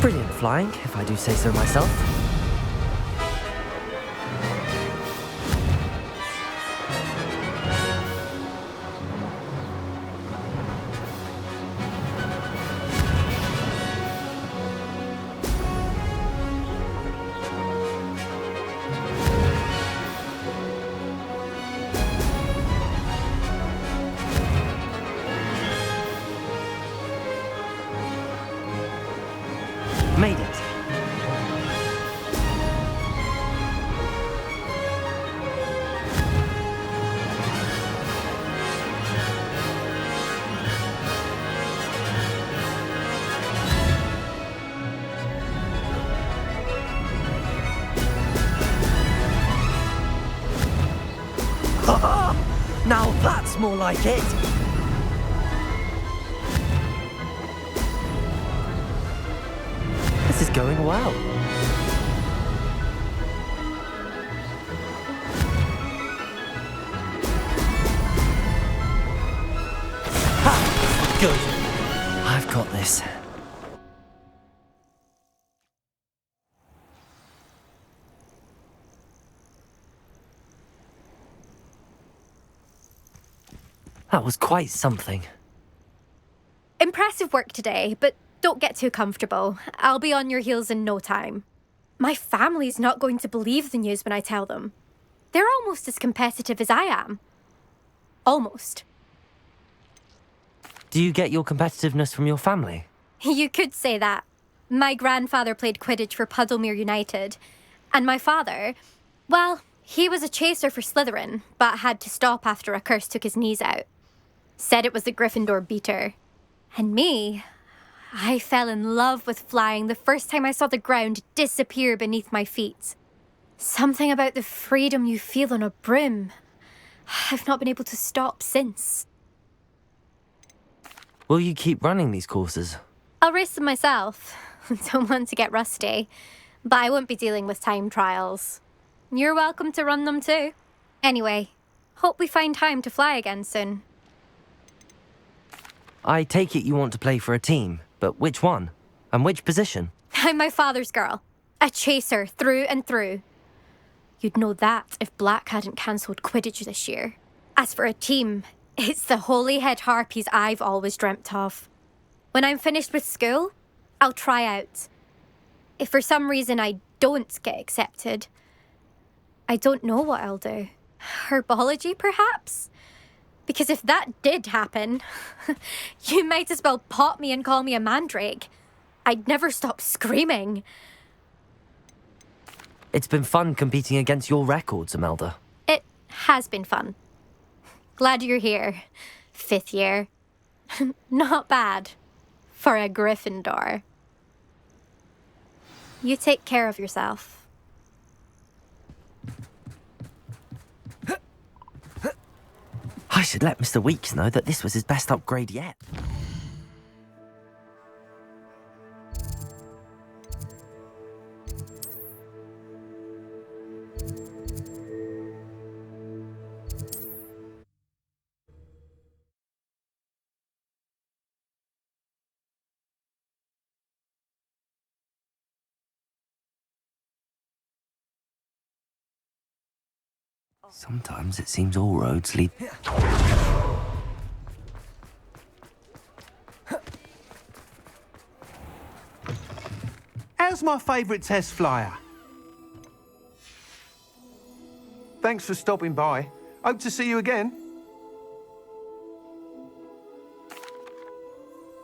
Brilliant flying, if I do say so myself. Made it. Now that's more like it. This is going well. Ha! Good. I've got this. That was quite something. Impressive work today, but don't get too comfortable. I'll be on your heels in no time. My family's not going to believe the news when I tell them. They're almost as competitive as I am. Almost. Do you get your competitiveness from your family? You could say that. My grandfather played Quidditch for Puddlemere United. And my father, well, he was a chaser for Slytherin, but had to stop after a curse took his knees out. Said it was the Gryffindor beater. And me, I fell in love with flying the first time I saw the ground disappear beneath my feet. Something about the freedom you feel on a broom. I've not been able to stop since. Will you keep running these courses? I'll race them myself. Don't want to get rusty. But I won't be dealing with time trials. You're welcome to run them too. Anyway, hope we find time to fly again soon. I take it you want to play for a team. but which one? And which position? I'm my father's girl. A chaser through and through. You'd know that if Black hadn't cancelled Quidditch this year. As for a team, it's the holy-head harpies I've always dreamt of. When I'm finished with school, I'll try out. If for some reason I don't get accepted, I don't know what I'll do. Herbology, perhaps? Because if that did happen, you might as well pop me and call me a mandrake. I'd never stop screaming. It's been fun competing against your records, Imelda. It has been fun. Glad you're here. 5th year. Not bad. For a Gryffindor. You take care of yourself. I should let Mr. Weeks know that this was his best upgrade yet. Sometimes it seems all roads lead... How's my favourite test flyer? Thanks for stopping by. Hope to see you again.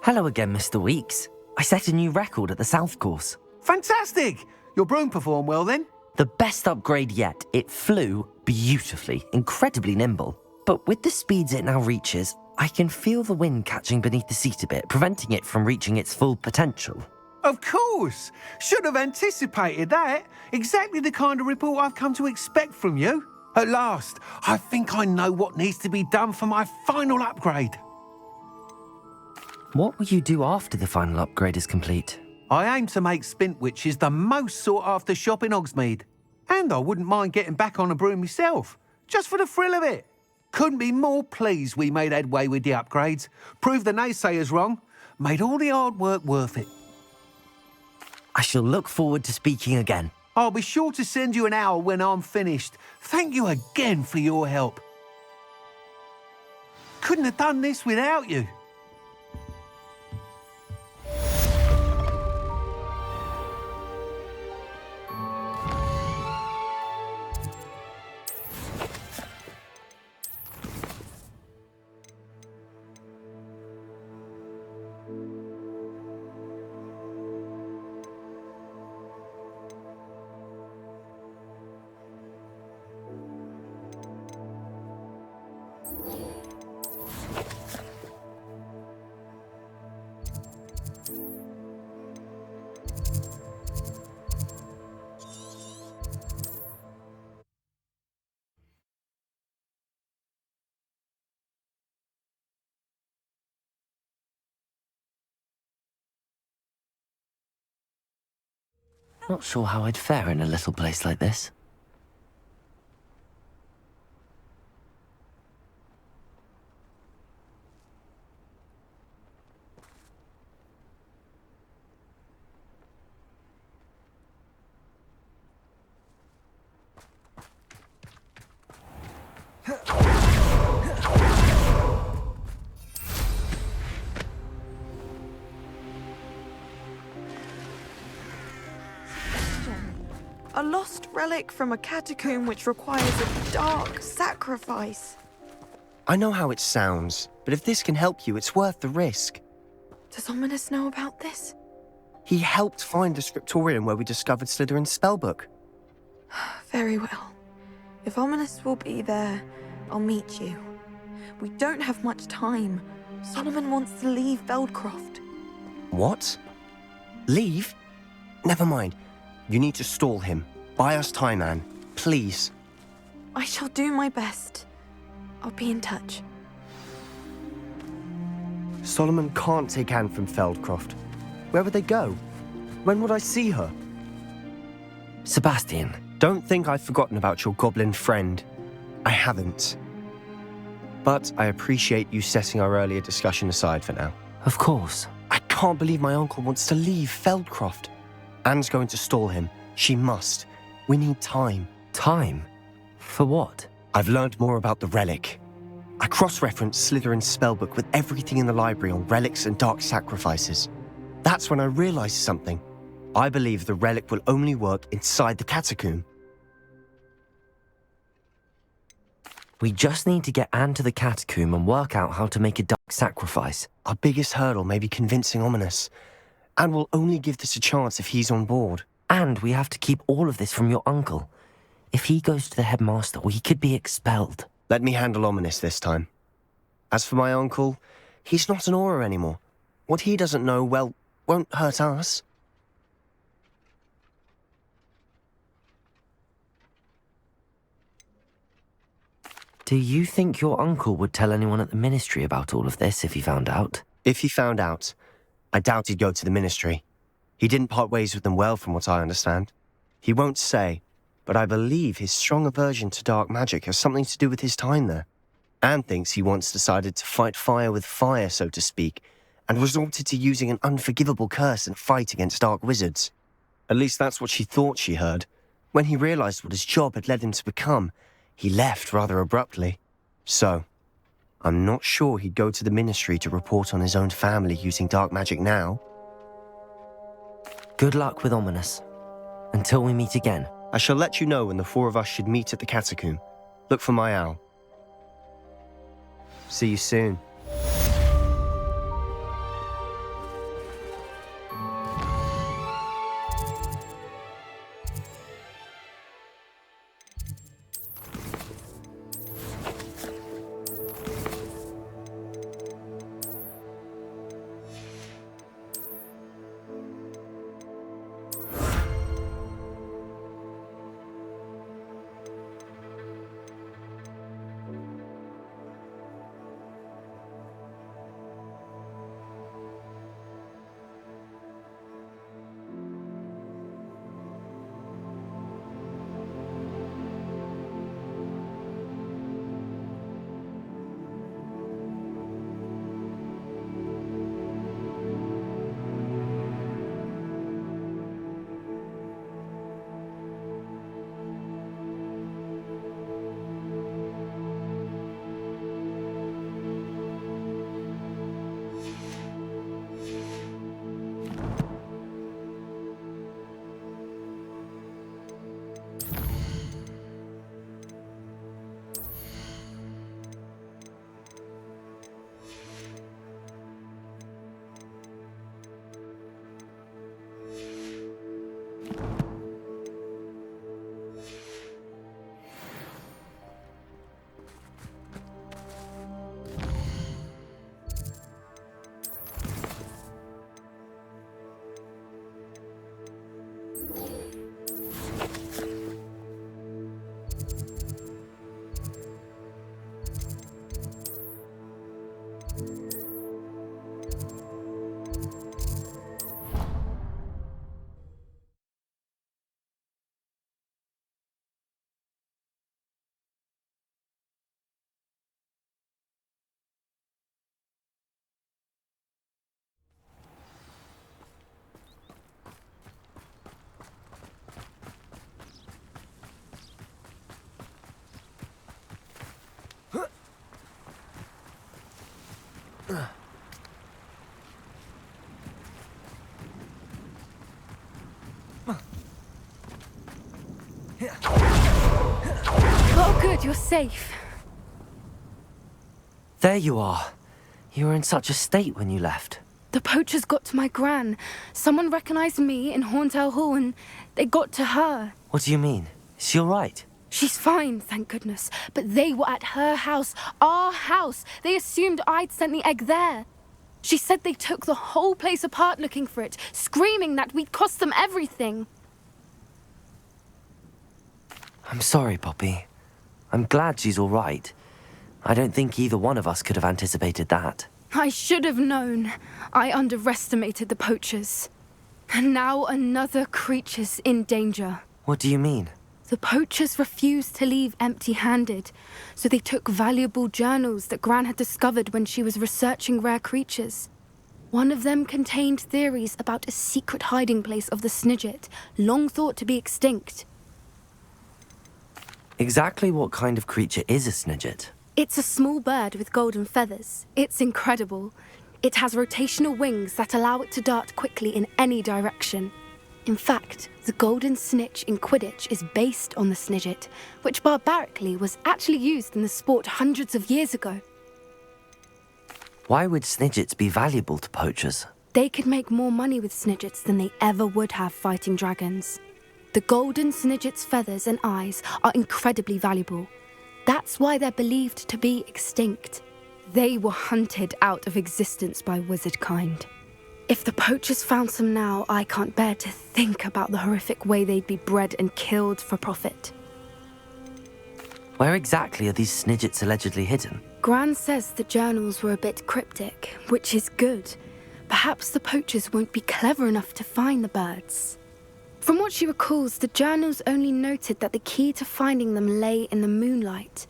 Hello again, Mr. Weeks. I set a new record at the South Course. Fantastic! Your broom performed well then? The best upgrade yet. It flew beautifully, incredibly nimble. But with the speeds it now reaches, I can feel the wind catching beneath the seat a bit, preventing it from reaching its full potential. Of course! Should have anticipated that. Exactly the kind of report I've come to expect from you. At last, I think I know what needs to be done for my final upgrade. What will you do after the final upgrade is complete? I aim to make Spintwitches the most sought-after shop in Hogsmeade. And I wouldn't mind getting back on a broom myself, just for the thrill of it. Couldn't be more pleased we made headway with the upgrades, proved the naysayers wrong, made all the hard work worth it. I shall look forward to speaking again. I'll be sure to send you an owl when I'm finished. Thank you again for your help. Couldn't have done this without you. Not sure how I'd fare in a little place like this. A lost relic from a catacomb which requires a dark sacrifice. I know how it sounds, but if this can help you, it's worth the risk. Does Ominous know about this? He helped find the scriptorium where we discovered Slytherin's spellbook. Very well. If Ominous will be there, I'll meet you. We don't have much time. Solomon wants to leave Feldcroft. What? Leave? Never mind. You need to stall him. Buy us time, Anne. Please. I shall do my best. I'll be in touch. Solomon can't take Anne from Feldcroft. Where would they go? When would I see her? Sebastian. Don't think I've forgotten about your goblin friend. I haven't. But I appreciate you setting our earlier discussion aside for now. Of course. I can't believe my uncle wants to leave Feldcroft. Anne's going to stall him. She must. We need time. Time? For what? I've learned more about the relic. I cross-referenced Slytherin's spellbook with everything in the library on relics and dark sacrifices. That's when I realized something. I believe the relic will only work inside the catacomb. We just need to get Anne to the catacomb and work out how to make a dark sacrifice. Our biggest hurdle may be convincing Ominous. And we'll only give this a chance if he's on board. And we have to keep all of this from your uncle. If he goes to the headmaster, we could be expelled. Let me handle Ominous this time. As for my uncle, he's not an Auror anymore. What he doesn't know, well, won't hurt us. Do you think your uncle would tell anyone at the ministry about all of this if he found out? If he found out, I doubt he'd go to the ministry. He didn't part ways with them well, from what I understand. He won't say, but I believe his strong aversion to dark magic has something to do with his time there. Anne thinks he once decided to fight fire with fire, so to speak, and resorted to using an unforgivable curse and fight against dark wizards. At least that's what she thought she heard. When he realized what his job had led him to become, he left rather abruptly. So, I'm not sure he'd go to the ministry to report on his own family using dark magic now. Good luck with Ominous. Until we meet again. I shall let you know when the four of us should meet at the catacomb. Look for my owl. See you soon. Oh, good, you're safe. There you are. You were in such a state when you left. The poachers got to my gran. Someone recognized me in Horntail Hall and they got to her. What do you mean? Is she all right? She's fine, thank goodness. But they were at her house, our house. They assumed I'd sent the egg there. She said they took the whole place apart looking for it, screaming that we'd cost them everything. I'm sorry, Poppy. I'm glad she's all right. I don't think either one of us could have anticipated that. I should have known. I underestimated the poachers. And now another creature's in danger. What do you mean? The poachers refused to leave empty-handed, so they took valuable journals that Gran had discovered when she was researching rare creatures. One of them contained theories about a secret hiding place of the Snidget, long thought to be extinct. Exactly what kind of creature is a Snidget? It's a small bird with golden feathers. It's incredible. It has rotational wings that allow it to dart quickly in any direction. In fact, the golden snitch in Quidditch is based on the Snidget, which barbarically was actually used in the sport hundreds of years ago. Why would Snidgets be valuable to poachers? They could make more money with Snidgets than they ever would have fighting dragons. The golden Snidget's feathers and eyes are incredibly valuable. That's why they're believed to be extinct. They were hunted out of existence by wizard kind. If the poachers found some now, I can't bear to think about the horrific way they'd be bred and killed for profit. Where exactly are these Snidgets allegedly hidden? Gran says the journals were a bit cryptic, which is good. Perhaps the poachers won't be clever enough to find the birds. From what she recalls, the journals only noted that the key to finding them lay in the moonlight.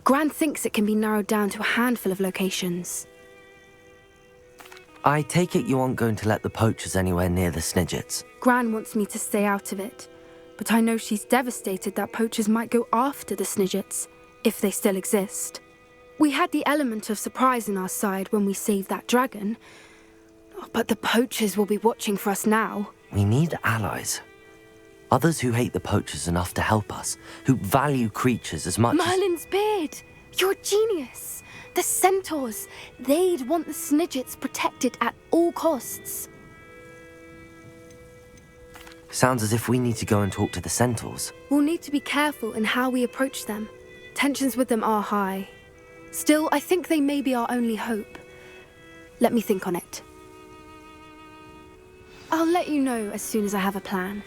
Gran thinks it can be narrowed down to a handful of locations. I take it you aren't going to let the poachers anywhere near the Snidgets. Gran wants me to stay out of it, but I know she's devastated that poachers might go after the Snidgets, if they still exist. We had the element of surprise on our side when we saved that dragon, but the poachers will be watching for us now. We need allies. Others who hate the poachers enough to help us, who value creatures as much Merlin's beard! You're a genius! The centaurs! They'd want the Snidgets protected at all costs. Sounds as if we need to go and talk to the centaurs. We'll need to be careful in how we approach them. Tensions with them are high. Still, I think they may be our only hope. Let me think on it. I'll let you know as soon as I have a plan.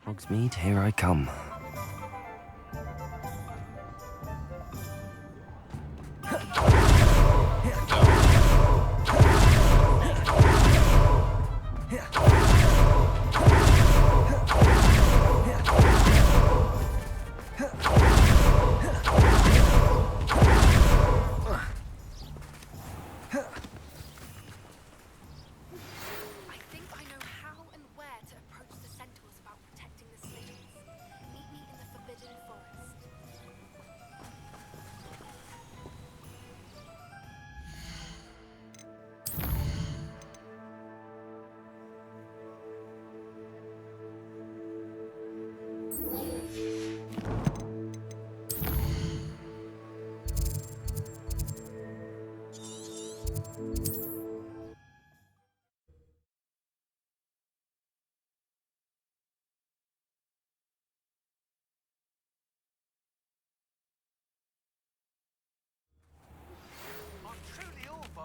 Hogsmeade, here I come.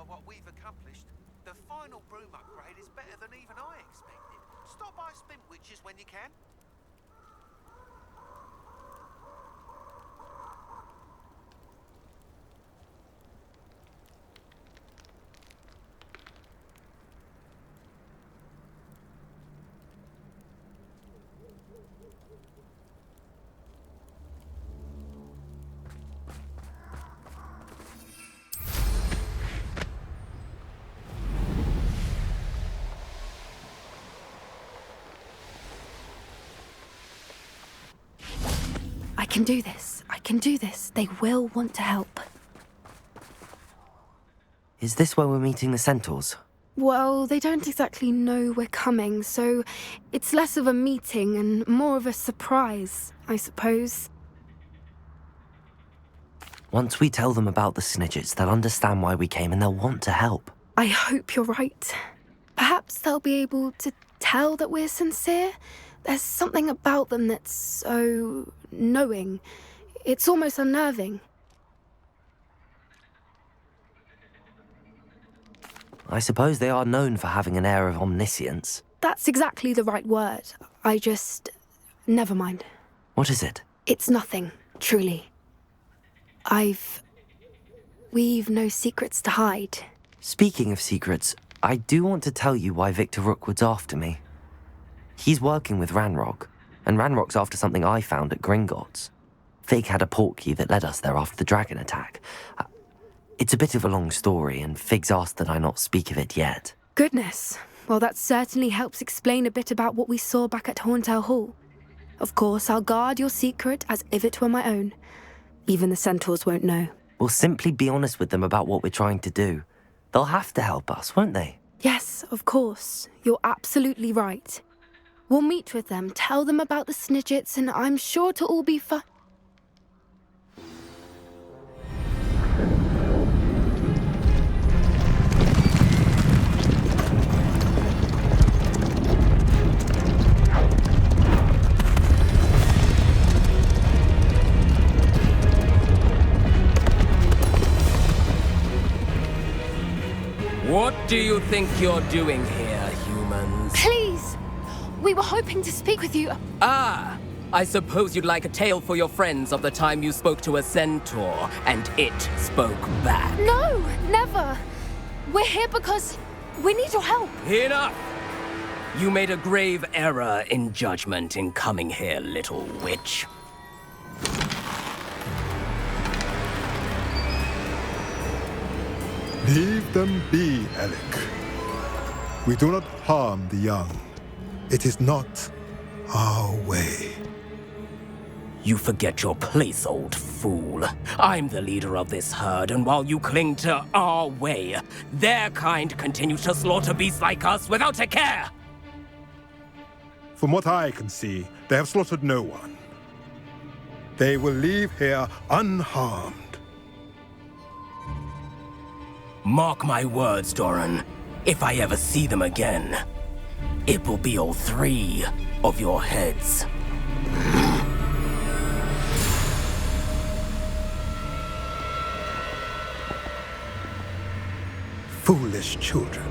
What we've accomplished, the final broom upgrade is better than even I expected. Stop by Spintwitches when you can. I can do this. I can do this. They will want to help. Is this where we're meeting the centaurs? Well, they don't exactly know we're coming, so it's less of a meeting and more of a surprise, I suppose. Once we tell them about the Snidgets, they'll understand why we came and they'll want to help. I hope you're right. Perhaps they'll be able to tell that we're sincere, There's something about them that's so knowing. It's almost unnerving. I suppose they are known for having an air of omniscience. That's exactly the right word. Never mind. What is it? It's nothing, truly. We've no secrets to hide. Speaking of secrets, I do want to tell you why Victor Rookwood's after me. He's working with Ranrock, and Ranrock's after something I found at Gringotts. Fig had a portkey that led us there after the dragon attack. It's a bit of a long story, and Fig's asked that I not speak of it yet. Goodness. Well, that certainly helps explain a bit about what we saw back at Horntail Hall. Of course, I'll guard your secret as if it were my own. Even the centaurs won't know. We'll simply be honest with them about what we're trying to do. They'll have to help us, won't they? Yes, of course. You're absolutely right. We'll meet with them, tell them about the Snidgets, and I'm sure to all be fine. What do you think you're doing here, humans? Please! We were hoping to speak with you. Ah! I suppose you'd like a tale for your friends of the time you spoke to a centaur, and it spoke back. No, never. We're here because we need your help. Enough! You made a grave error in judgment in coming here, little witch. Leave them be, Alec. We do not harm the young. It is not our way. You forget your place, old fool. I'm the leader of this herd, and while you cling to our way, their kind continue to slaughter beasts like us without a care! From what I can see, they have slaughtered no one. They will leave here unharmed. Mark my words, Doran. If I ever see them again, it will be all 3 of your heads. Foolish children.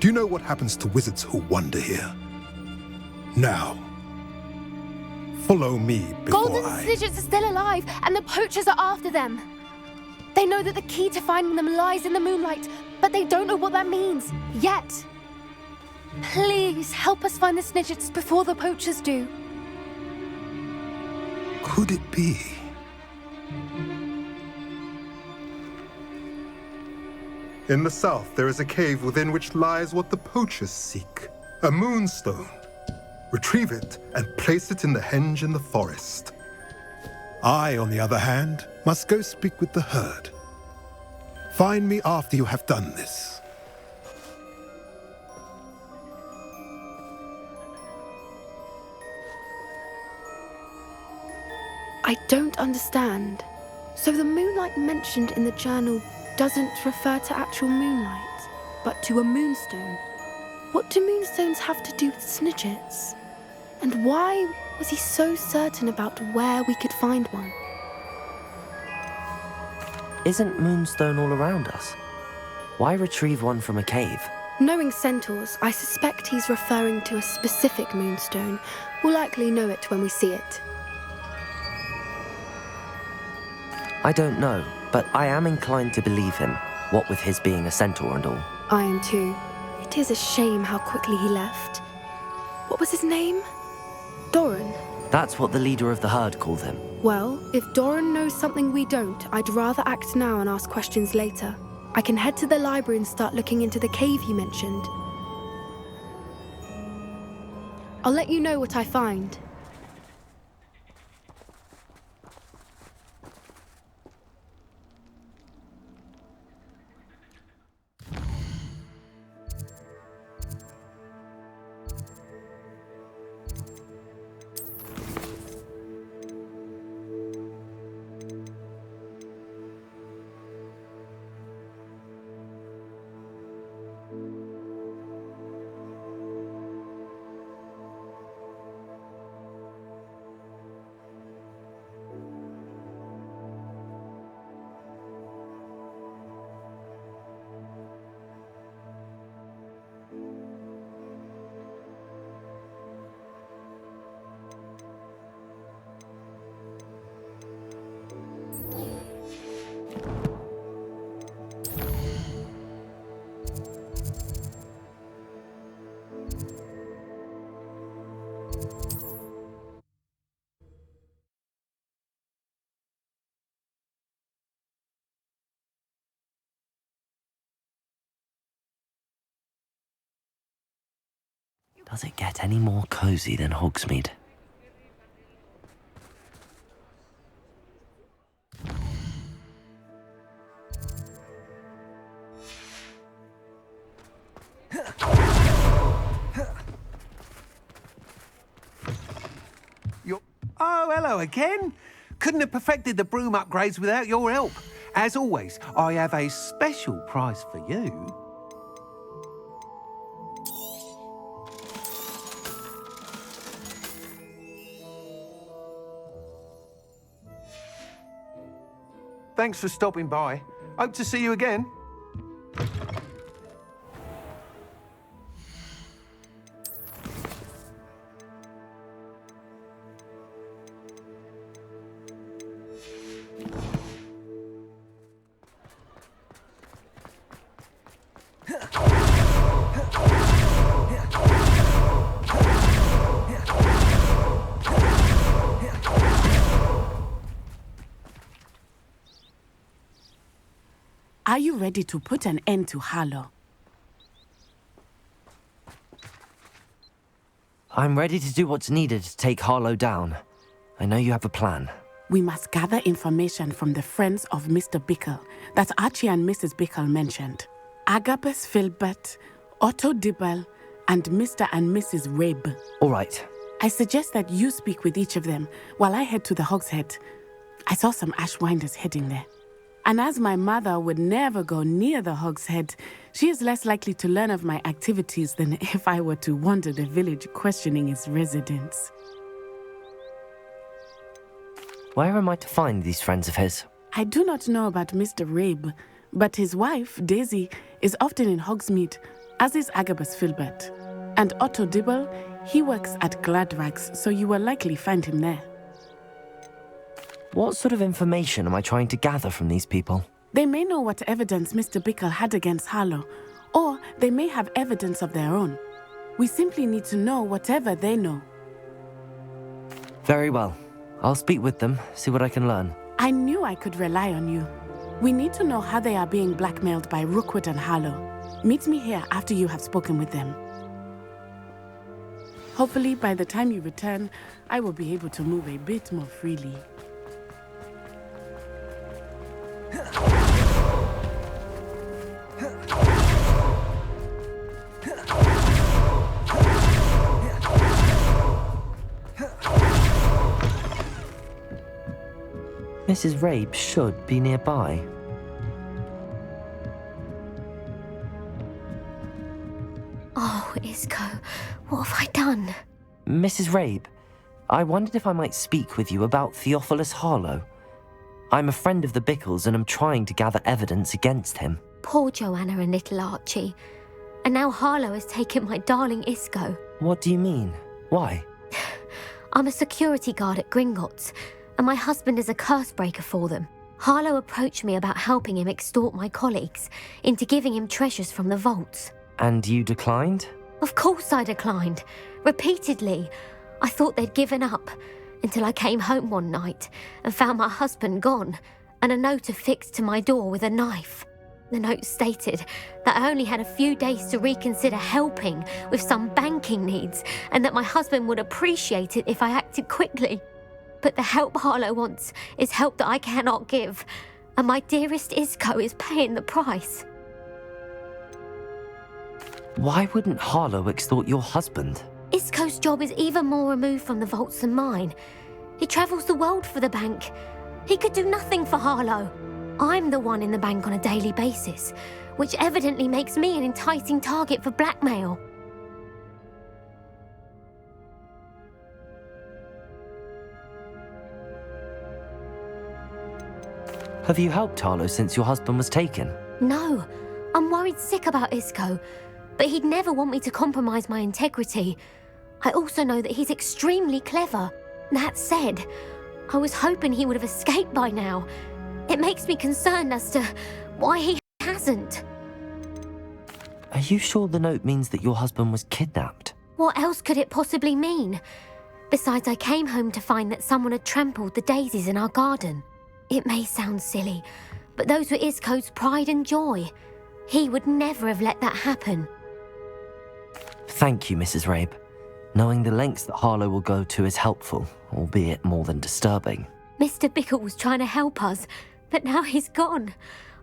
Do you know what happens to wizards who wander here? Now, follow me before Golden Snidgets are still alive, and the poachers are after them. They know that the key to finding them lies in the moonlight, but they don't know what that means, yet. Please, help us find the Snidgets before the poachers do. Could it be? In the south, there is a cave within which lies what the poachers seek. A moonstone. Retrieve it and place it in the henge in the forest. I, on the other hand, must go speak with the herd. Find me after you have done this. I don't understand. So the moonlight mentioned in the journal doesn't refer to actual moonlight, but to a moonstone. What do moonstones have to do with Snidgets? And why was he so certain about where we could find one? Isn't Moonstone all around us? Why retrieve one from a cave? Knowing centaurs, I suspect he's referring to a specific moonstone. We'll likely know it when we see it. I don't know, but I am inclined to believe him, what with his being a centaur and all. I am too. It is a shame how quickly he left. What was his name? Doran. That's what the leader of the herd called him. Well, if Doran knows something we don't, I'd rather act now and ask questions later. I can head to the library and start looking into the cave you mentioned. I'll let you know what I find. Does it get any more cozy than Hogsmeade? Oh, hello again. Couldn't have perfected the broom upgrades without your help. As always, I have a special prize for you. Thanks for stopping by. Hope to see you again. Are you ready to put an end to Harlow? I'm ready to do what's needed to take Harlow down. I know you have a plan. We must gather information from the friends of Mr. Bickle that Archie and Mrs. Bickle mentioned. Agabus Filbert, Otto Dibble, and Mr. and Mrs. Rabe. All right. I suggest that you speak with each of them while I head to the Hogshead. I saw some Ashwinders heading there. And as my mother would never go near the Hogshead, she is less likely to learn of my activities than if I were to wander the village questioning its residents. Where am I to find these friends of his? I do not know about Mr. Rabe, but his wife, Daisy, is often in Hogsmeade, as is Agabus Filbert. And Otto Dibble, he works at Gladrags, so you will likely find him there. What sort of information am I trying to gather from these people? They may know what evidence Mr. Bickle had against Harlow, or they may have evidence of their own. We simply need to know whatever they know. Very well. I'll speak with them, see what I can learn. I knew I could rely on you. We need to know how they are being blackmailed by Rookwood and Harlow. Meet me here after you have spoken with them. Hopefully, by the time you return, I will be able to move a bit more freely. Mrs. Rabe should be nearby. Oh, Isco, what have I done? Mrs. Rabe, I wondered if I might speak with you about Theophilus Harlow. I'm a friend of the Bickles and am trying to gather evidence against him. Poor Joanna and little Archie. And now Harlow has taken my darling Isco. What do you mean? Why? I'm a security guard at Gringotts, and my husband is a curse breaker for them. Harlow approached me about helping him extort my colleagues into giving him treasures from the vaults. And you declined? Of course I declined. Repeatedly. I thought they'd given up, until I came home one night and found my husband gone, and a note affixed to my door with a knife. The note stated that I only had a few days to reconsider helping with some banking needs, and that my husband would appreciate it if I acted quickly. But the help Harlow wants is help that I cannot give, and my dearest Isco is paying the price. Why wouldn't Harlow extort your husband? Isco's job is even more removed from the vaults than mine. He travels the world for the bank. He could do nothing for Harlow. I'm the one in the bank on a daily basis, which evidently makes me an enticing target for blackmail. Have you helped Harlow since your husband was taken? No, I'm worried sick about Isco, but he'd never want me to compromise my integrity. I also know that he's extremely clever. That said, I was hoping he would have escaped by now. It makes me concerned as to why he hasn't. Are you sure the note means that your husband was kidnapped? What else could it possibly mean? Besides, I came home to find that someone had trampled the daisies in our garden. It may sound silly, but those were Isco's pride and joy. He would never have let that happen. Thank you, Mrs. Rabe. Knowing the lengths that Harlow will go to is helpful, albeit more than disturbing. Mr. Bickle was trying to help us, but now he's gone.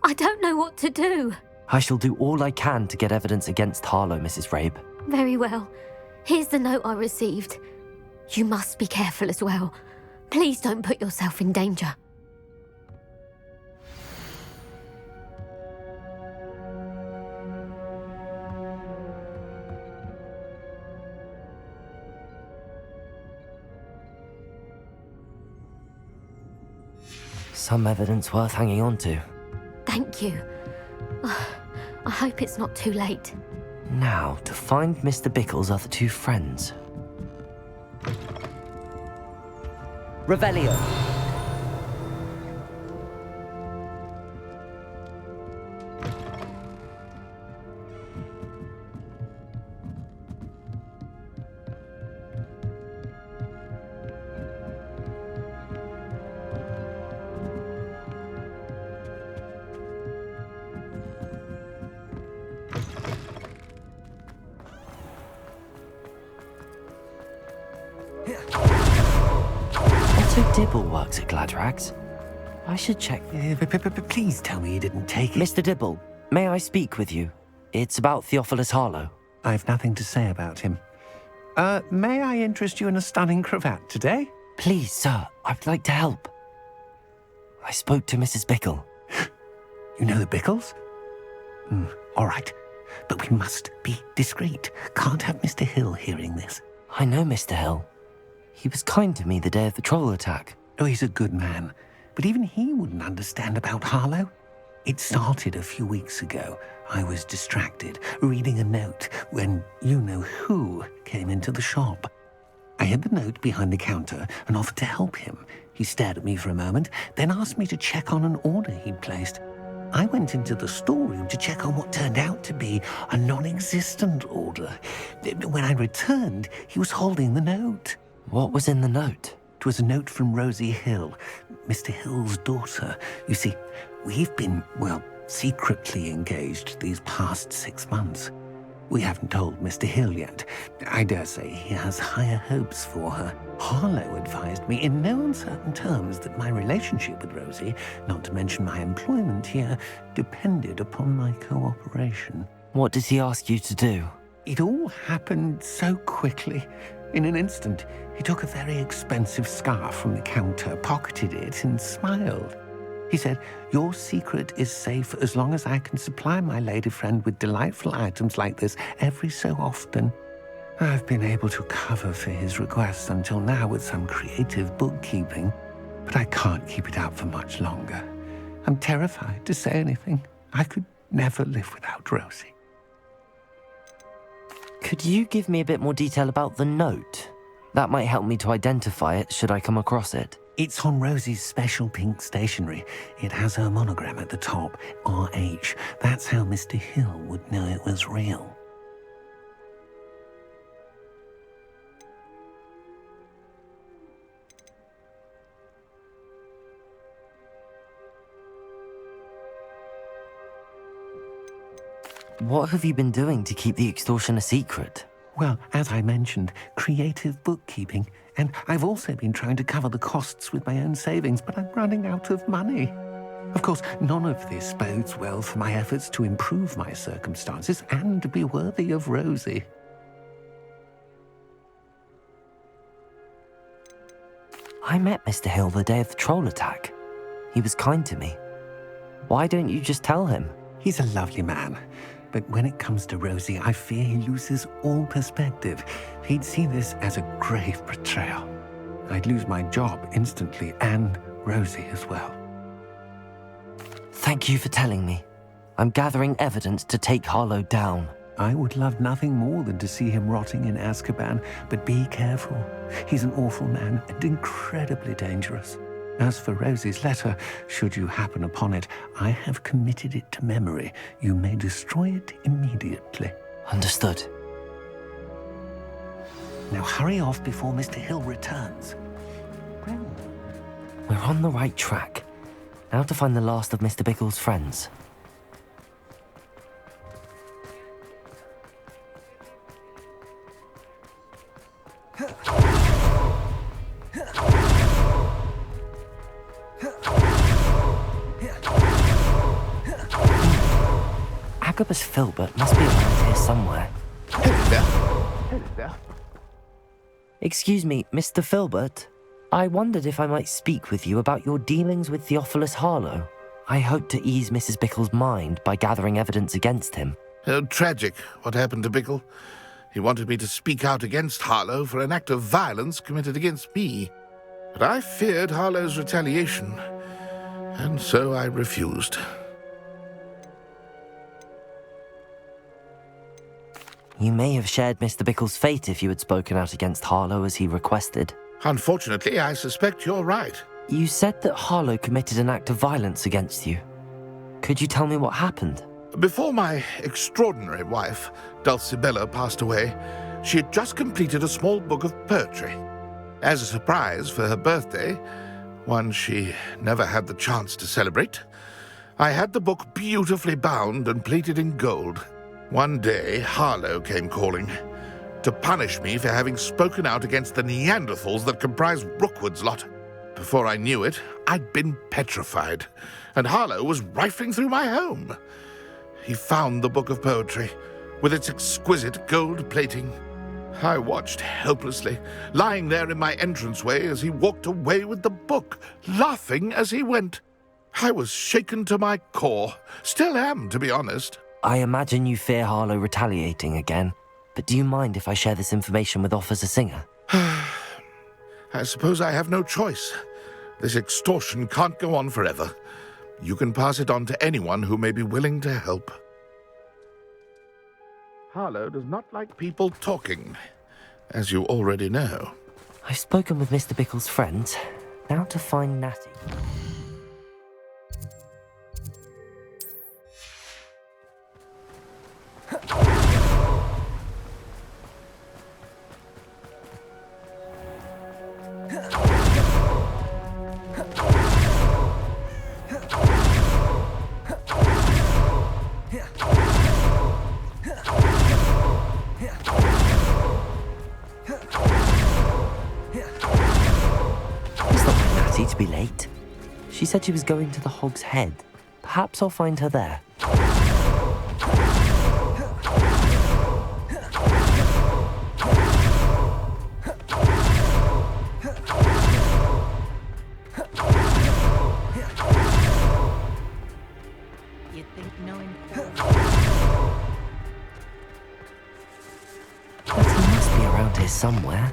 I don't know what to do. I shall do all I can to get evidence against Harlow, Mrs. Rabe. Very well. Here's the note I received. You must be careful as well. Please don't put yourself in danger. Some evidence worth hanging on to. Thank you. I hope it's not too late. Now, to find Mr. Bickle's other two friends. Revelio. Dibble works at Gladrags. I should check. Please tell me you didn't take it. Mr. Dibble, may I speak with you? It's about Theophilus Harlow. I've nothing to say about him. May I interest you in a stunning cravat today? Please, sir, I'd like to help. I spoke to Mrs. Bickle. You know the Bickles? All right, but we must be discreet. Can't have Mr. Hill hearing this. I know Mr. Hill. He was kind to me the day of the troll attack. Oh, he's a good man. But even he wouldn't understand about Harlow. It started a few weeks ago. I was distracted, reading a note, when you-know-who came into the shop. I hid the note behind the counter and offered to help him. He stared at me for a moment, then asked me to check on an order he'd placed. I went into the storeroom to check on what turned out to be a non-existent order. When I returned, he was holding the note. What was in the note? It was a note from Rosie Hill, Mr. Hill's daughter. You see, we've been, secretly engaged these past 6 months. We haven't told Mr. Hill yet. I dare say he has higher hopes for her. Harlow advised me in no uncertain terms that my relationship with Rosie, not to mention my employment here, depended upon my cooperation. What did he ask you to do? It all happened so quickly. In an instant, he took a very expensive scarf from the counter, pocketed it, and smiled. He said, "Your secret is safe as long as I can supply my lady friend with delightful items like this every so often." I've been able to cover for his requests until now with some creative bookkeeping, but I can't keep it up for much longer. I'm terrified to say anything. I could never live without Rosie. Could you give me a bit more detail about the note? That might help me to identify it should I come across it. It's on Rosie's special pink stationery. It has her monogram at the top, RH. That's how Mr. Hill would know it was real. What have you been doing to keep the extortion a secret? Well, as I mentioned, creative bookkeeping. And I've also been trying to cover the costs with my own savings, but I'm running out of money. Of course, none of this bodes well for my efforts to improve my circumstances and be worthy of Rosie. I met Mr. Hill the day of the troll attack. He was kind to me. Why don't you just tell him? He's a lovely man. But when it comes to Rosie, I fear he loses all perspective. He'd see this as a grave betrayal. I'd lose my job instantly, and Rosie as well. Thank you for telling me. I'm gathering evidence to take Harlow down. I would love nothing more than to see him rotting in Azkaban, but be careful. He's an awful man and incredibly dangerous. As for Rosie's letter, should you happen upon it, I have committed it to memory. You may destroy it immediately. Understood. Now hurry off before Mr. Hill returns. We're on the right track. Now to find the last of Mr. Bickle's friends. Agabus Filbert must be around here somewhere. Hello there. Excuse me, Mr. Filbert. I wondered if I might speak with you about your dealings with Theophilus Harlow. I hope to ease Mrs. Bickle's mind by gathering evidence against him. Oh, tragic, what happened to Bickle. He wanted me to speak out against Harlow for an act of violence committed against me. But I feared Harlow's retaliation, and so I refused. You may have shared Mr. Bickle's fate if you had spoken out against Harlow as he requested. Unfortunately, I suspect you're right. You said that Harlow committed an act of violence against you. Could you tell me what happened? Before my extraordinary wife, Dulcibella, passed away, she had just completed a small book of poetry. As a surprise for her birthday, one she never had the chance to celebrate, I had the book beautifully bound and plated in gold. One day, Harlow came calling to punish me for having spoken out against the Neanderthals that comprise Rookwood's lot. Before I knew it, I'd been petrified, and Harlow was rifling through my home. He found the book of poetry, with its exquisite gold plating. I watched helplessly, lying there in my entranceway as he walked away with the book, laughing as he went. I was shaken to my core. Still am, to be honest. I imagine you fear Harlow retaliating again, but do you mind if I share this information with Officer Singer? I suppose I have no choice. This extortion can't go on forever. You can pass it on to anyone who may be willing to help. Harlow does not like people talking, as you already know. I've spoken with Mr. Bickle's friends. Now to find Natty. To be late. She said she was going to the Hog's Head. Perhaps I'll find her there. You'd think knowing. But he must be around here somewhere.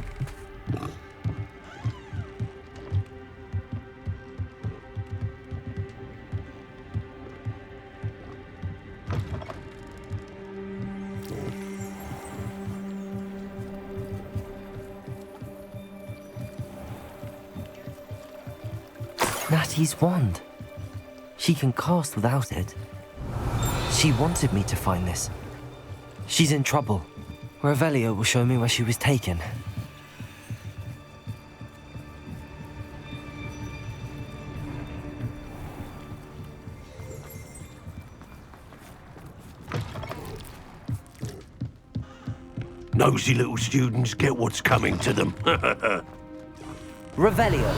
Natty's wand. She can cast without it. She wanted me to find this. She's in trouble. Revelio will show me where she was taken. Nosy little students get what's coming to them. Revelio.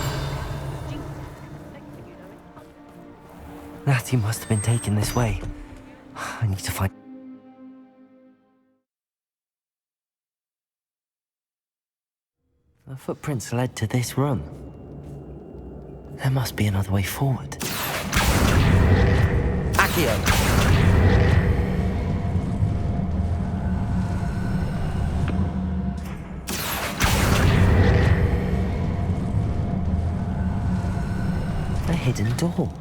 Natty must have been taken this way. I need to find... The footprints led to this room. There must be another way forward. Accio! A hidden door.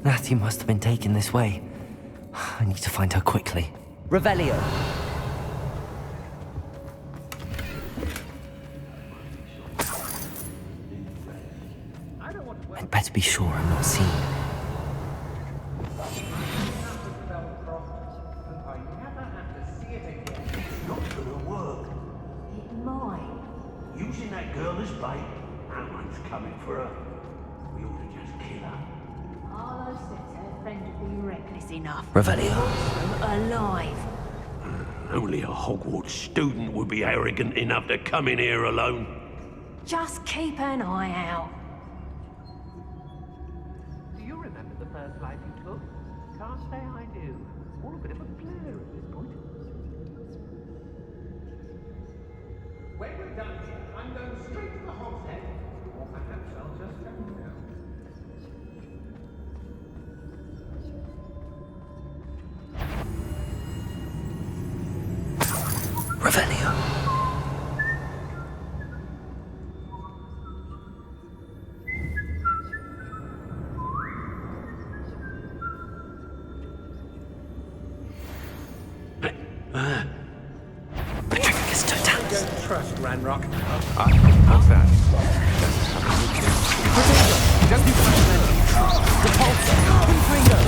Natty must have been taken this way. I need to find her quickly. Revelio! I'd better be sure I'm not seen. Using that girl as bait, no one's coming for her. We ought to just kill her. Harlow said her friend would be reckless enough. Revelio. Alive. Only a Hogwarts student would be arrogant enough to come in here alone. Just keep an eye out. Do you remember the first life you took? Can't say I do. All a bit of a blur at this point. When we're done here, I'm going straight to the Hog's Head. Or perhaps I'll just go now. Revelio. Don't trust Ranrock. How's that? Don't be fundamental. Repulsor. Confringo.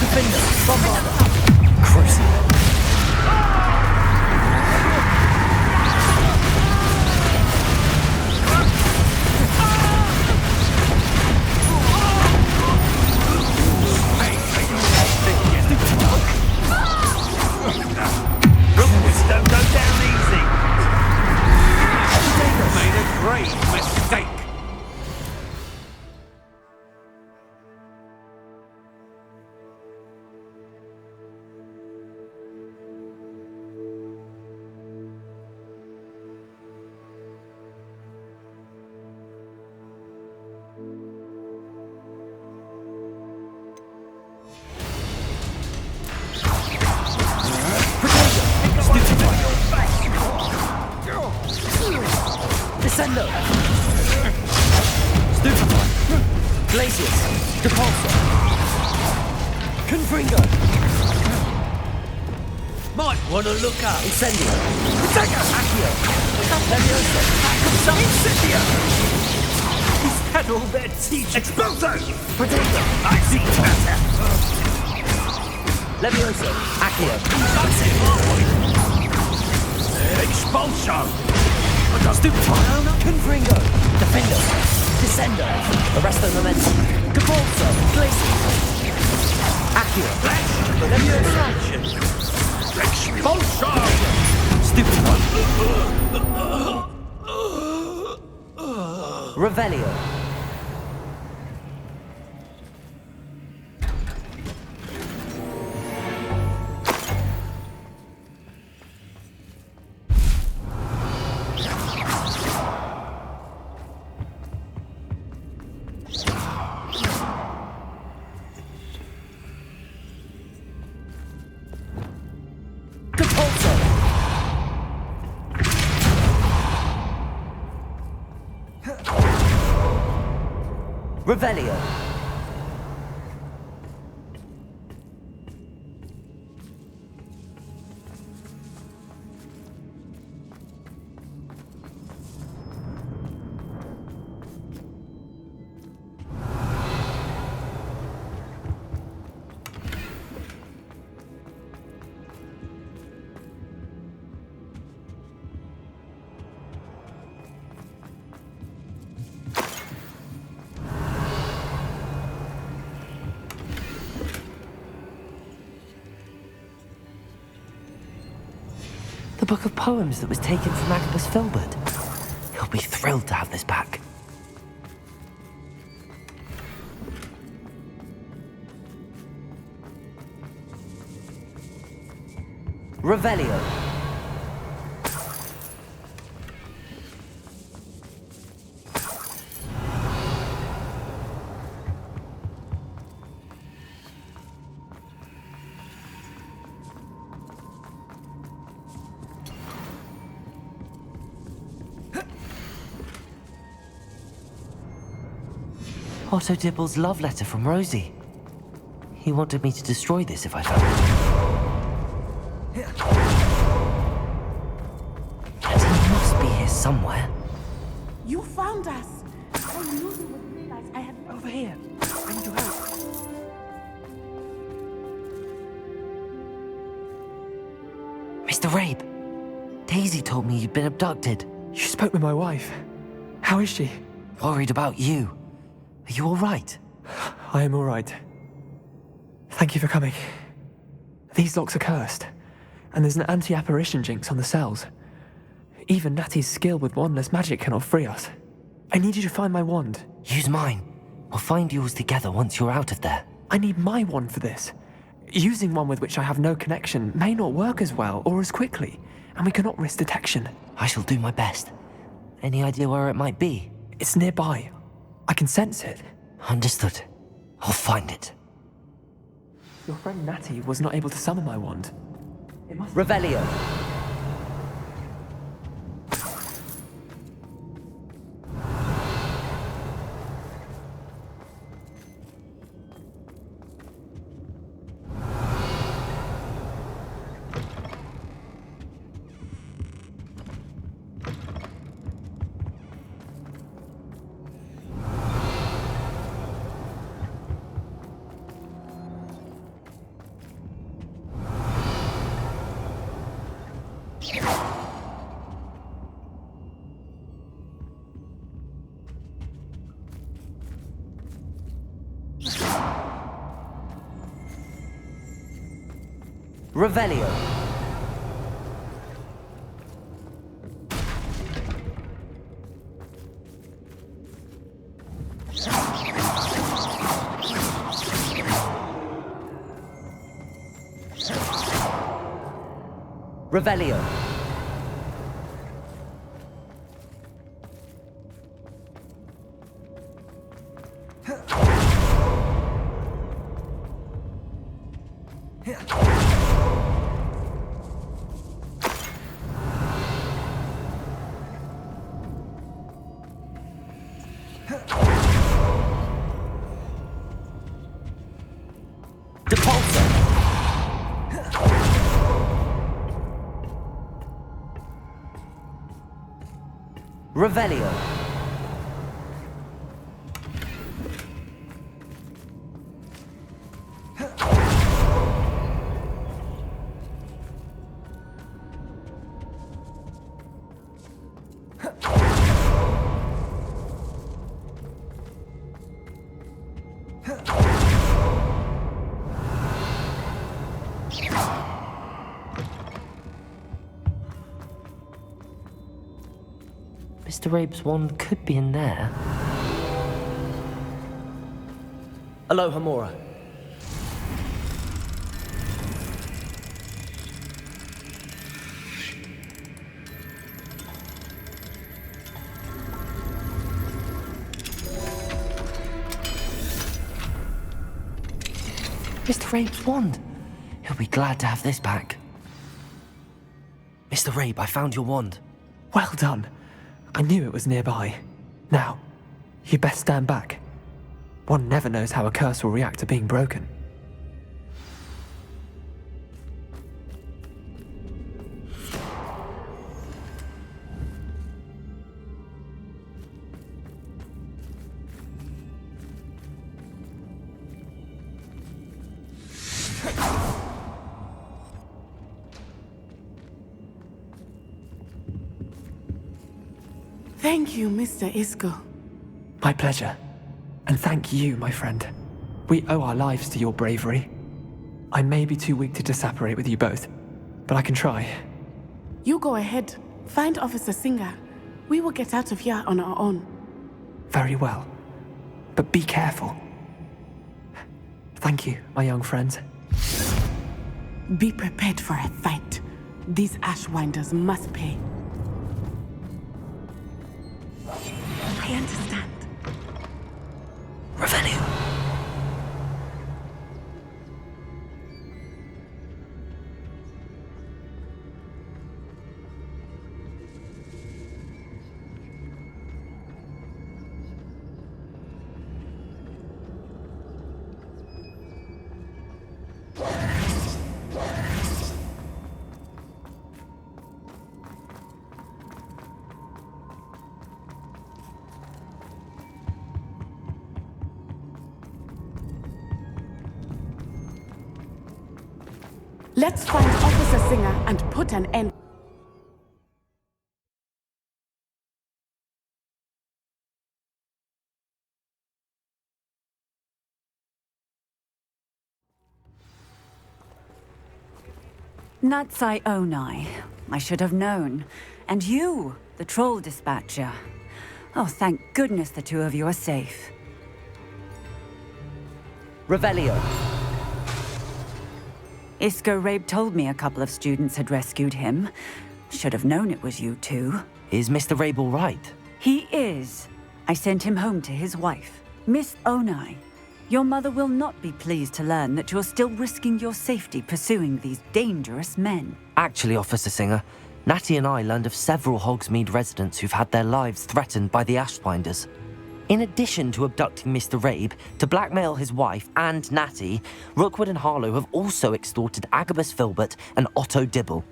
Defender. Bombarder. Crucible. Don't go down easy. Made a great mistake. Descendo! Stupefy! Glacius! Depulsor! Confringo! Might wanna look up! Incendio! Protego! Accio! Levioso! Incendio! Is that all their teaching? Expulso! Protego! I see better. Levioso! Accio! That's it, Expulso! Stupefy! Confringo! Defendo! Descendo! Arresto Momentum! Depulsor! Glacius! Accio! Levioso! Expulso! Stupefy! Revelio! Revelio. The book of poems that was taken from Agabus Filbert. He'll be thrilled to have this back. Revelio. Otto Dibble's love letter from Rosie. He wanted me to destroy this if I found it. And he must be here somewhere. You found us! I knew you would realize I had... Over here. I need your help. Mr. Rabe, Daisy told me you'd been abducted. You spoke with my wife. How is she? Worried about you. Are you all right? I am all right. Thank you for coming. These locks are cursed. and there's an anti-apparition jinx on the cells. Even Natty's skill with wandless magic cannot free us. I need you to find my wand. Use mine. We'll find yours together once you're out of there. I need my wand for this. Using one with which I have no connection may not work as well or as quickly, and we cannot risk detection. I shall do my best. Any idea where it might be? It's nearby. I can sense it. Understood. I'll find it. Your friend Natty was not able to summon my wand. Revelio. Revelio. Revelio. Revelio. Mr. Rabe's wand could be in there. Aloha, Mora. Mr. Rabe's wand. He'll be glad to have this back. Mr. Rabe, I found your wand. Well done. I knew it was nearby. Now, you best stand back. One never knows how a curse will react to being broken. Thank you, Mr. Isco. My pleasure. And thank you, my friend. We owe our lives to your bravery. I may be too weak to disapparate with you both, but I can try. You go ahead. Find Officer Singer. We will get out of here on our own. Very well. But be careful. Thank you, my young friends. Be prepared for a fight. These Ashwinders must pay. I understand. Revelio. Let's find Officer Singer and put an end. Natsai Onai. I should have known. And you, the troll dispatcher. Oh, thank goodness the two of you are safe. Revelio. Isco Rabe told me a couple of students had rescued him. Should have known it was you two. Is Mr. Rabe all right? He is. I sent him home to his wife, Miss Onai. Your mother will not be pleased to learn that you're still risking your safety pursuing these dangerous men. Actually, Officer Singer, Natty and I learned of several Hogsmeade residents who've had their lives threatened by the Ashwinders. In addition to abducting Mr. Rabe to blackmail his wife and Natty, Rookwood and Harlow have also extorted Agabus Filbert and Otto Dibble.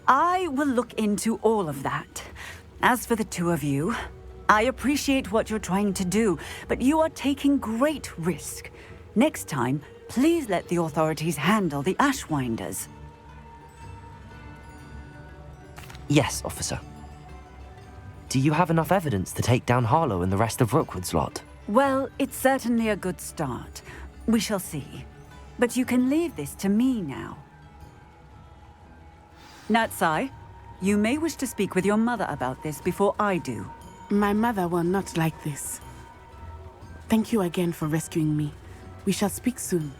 I will look into all of that. As for the two of you, I appreciate what you're trying to do, but you are taking great risk. Next time, please let the authorities handle the Ashwinders. Yes, officer. Do you have enough evidence to take down Harlow and the rest of Rookwood's lot? Well, it's certainly a good start. We shall see. But you can leave this to me now. Natsai, you may wish to speak with your mother about this before I do. My mother will not like this. Thank you again for rescuing me. We shall speak soon.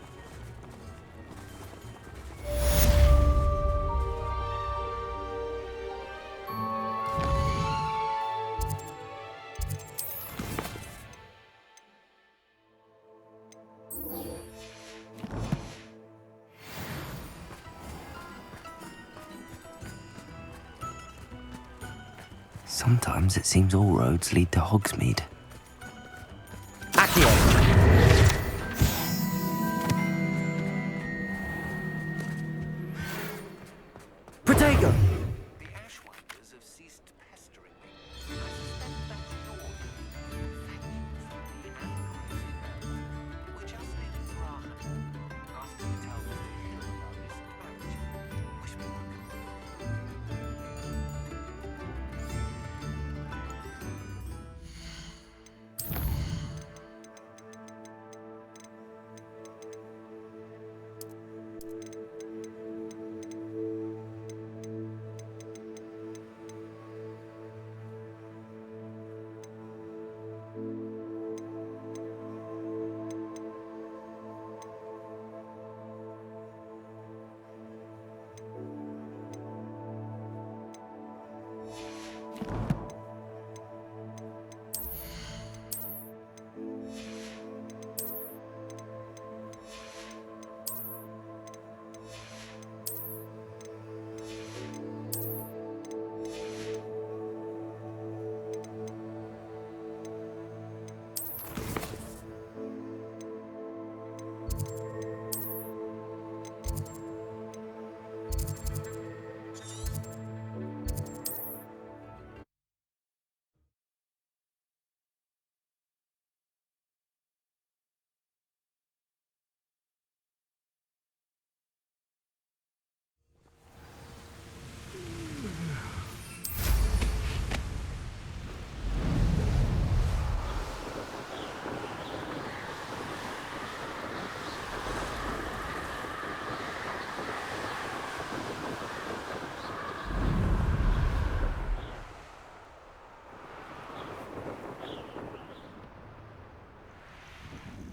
Sometimes it seems all roads lead to Hogsmeade. Accio! Protego! The Ashwinders have ceased pestering me. I suspect that's your doing. Thank you for the angry. We're just leaving for our honeymoon. Asked me to tell Mr. Hill about this marriage. Wish me luck.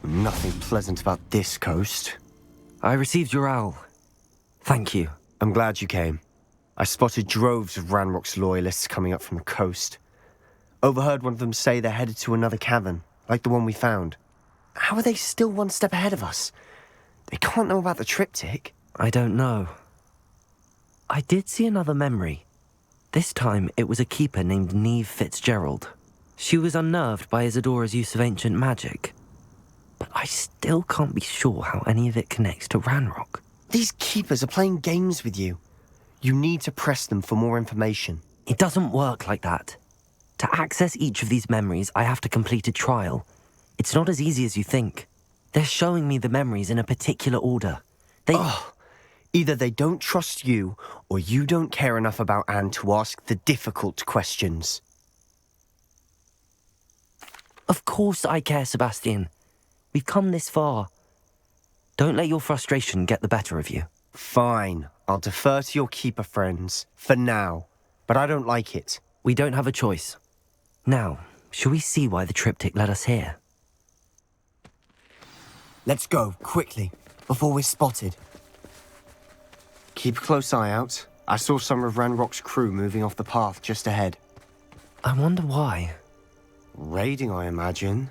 Nothing pleasant about this coast. I received your owl. Thank you. I'm glad you came. I spotted droves of Ranrock's loyalists coming up from the coast. Overheard one of them say they're headed to another cavern, like the one we found. How are they still one step ahead of us? They can't know about the triptych. I don't know. I did see another memory. This time, it was a keeper named Neve Fitzgerald. She was unnerved by Isadora's use of ancient magic. But I still can't be sure how any of it connects to Ranrock. These keepers are playing games with you. You need to press them for more information. It doesn't work like that. To access each of these memories, I have to complete a trial. It's not as easy as you think. They're showing me the memories in a particular order. Either they don't trust you, or you don't care enough about Anne to ask the difficult questions. Of course I care, Sebastian. We've come this far. Don't let your frustration get the better of you. Fine. I'll defer to your keeper friends, for now. But I don't like it. We don't have a choice. Now, shall we see why the triptych led us here? Let's go, quickly, before we're spotted. Keep a close eye out. I saw some of Ranrock's crew moving off the path just ahead. I wonder why. Raiding, I imagine.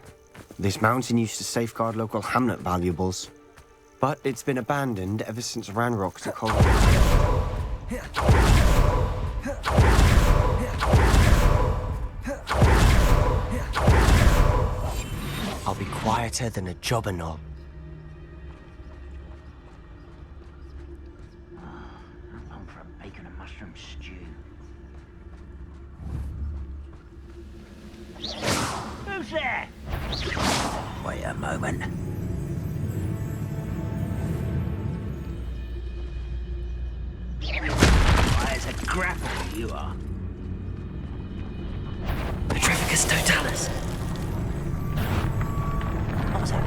This mountain used to safeguard local hamlet valuables. But it's been abandoned ever since Ranrock took hold. I'll be quieter than a jobberknoll. I'm on for a bacon and mushroom stew. Who's there? Wait a moment. Why, it's a grapple you are. Petrificus totalis. What's that?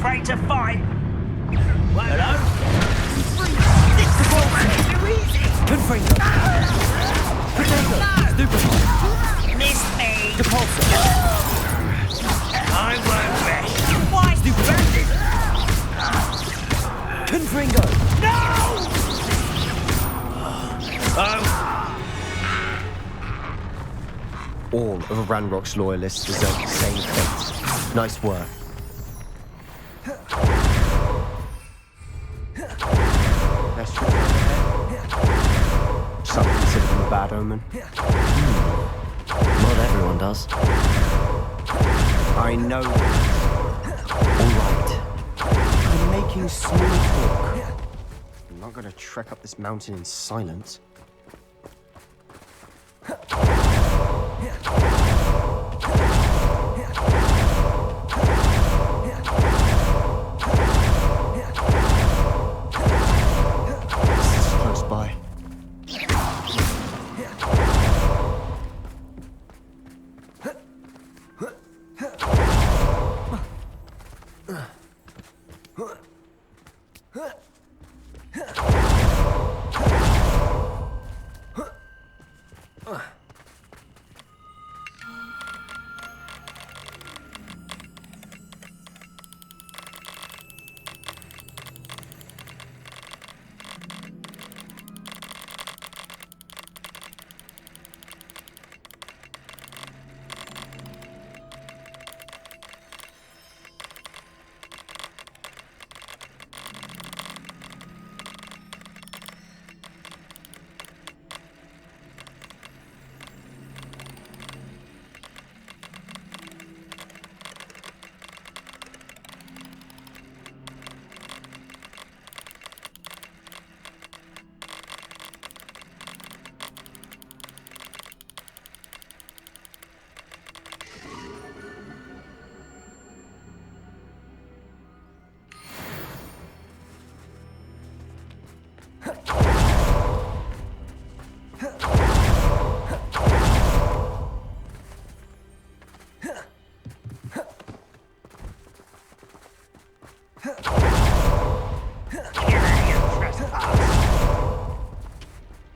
Afraid to fight? Hello? This is too easy! Confringo! Potato! Stupefy! Miss me! Depulsor! I won't rest! Why stupendous? Confringo! No! All of Ranrock's loyalists deserve the same fate. Nice work. Let's try ahead. Some consider them a bad omen. Not everyone does. I know. All right. I'm making small talk. I'm not going to trek up this mountain in silence. Close by.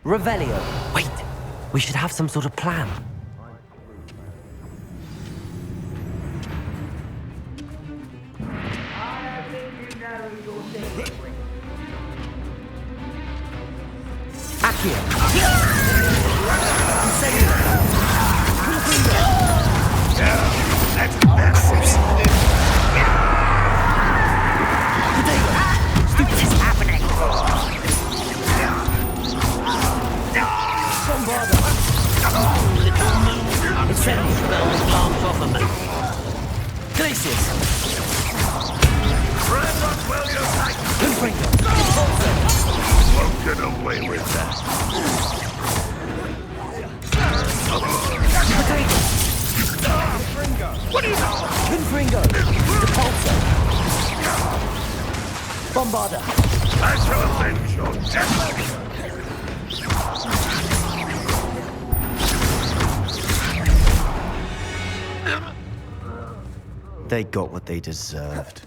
Revelio. Wait, we should have some sort of plan. Won't get away with that. What do you know? Confringo! Depulso! Bombarda! I shall avenge your death! They got what they deserved.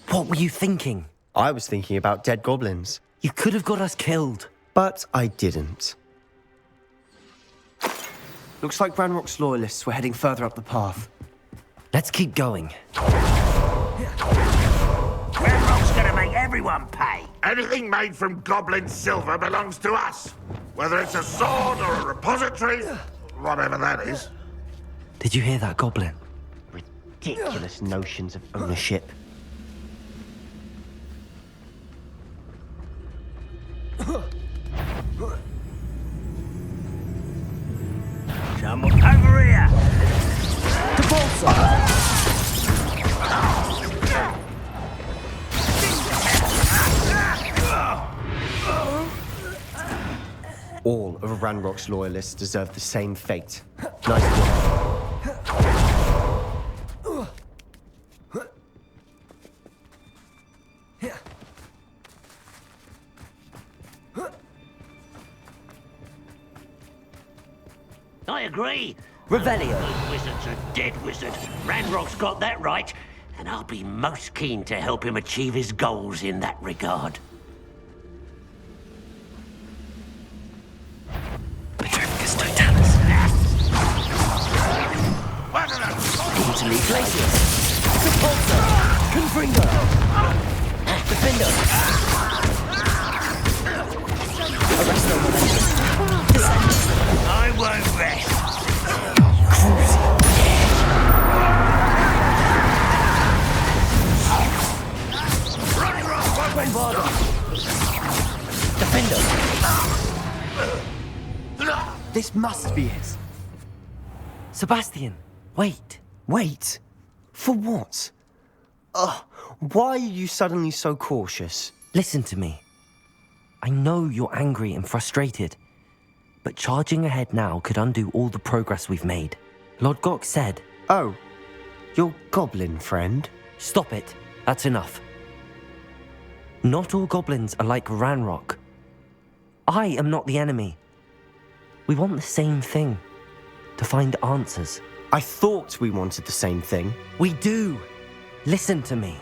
What were you thinking? I was thinking about dead goblins. You could have got us killed. But I didn't. Looks like Ranrock's loyalists were heading further up the path. Let's keep going. Ranrock's gonna make everyone pay. Anything made from goblin silver belongs to us. Whether it's a sword or a repository, whatever that is. Did you hear that, Goblin? Ridiculous notions of ownership. Someone over here! All of Ranrock's loyalists deserve the same fate. Nice work. I agree. Revelio. Those wizards are dead wizards. Ranrock's got that right, and I'll be most keen to help him achieve his goals in that regard. Petrificus Totalus. Italy Glacius. Depulso. Confringo. Defendo. Arresto Momentum. Descend. I won't rest. Bombarda. Defendo. This must be it. Sebastian, wait. Wait? For what? Why are you suddenly so cautious? Listen to me. I know you're angry and frustrated, but charging ahead now could undo all the progress we've made. Lord Gok said... Oh, your goblin friend? Stop it. That's enough. Not all goblins are like Ranrock. I am not the enemy. We want the same thing. To find answers. I thought we wanted the same thing. We do. Listen to me.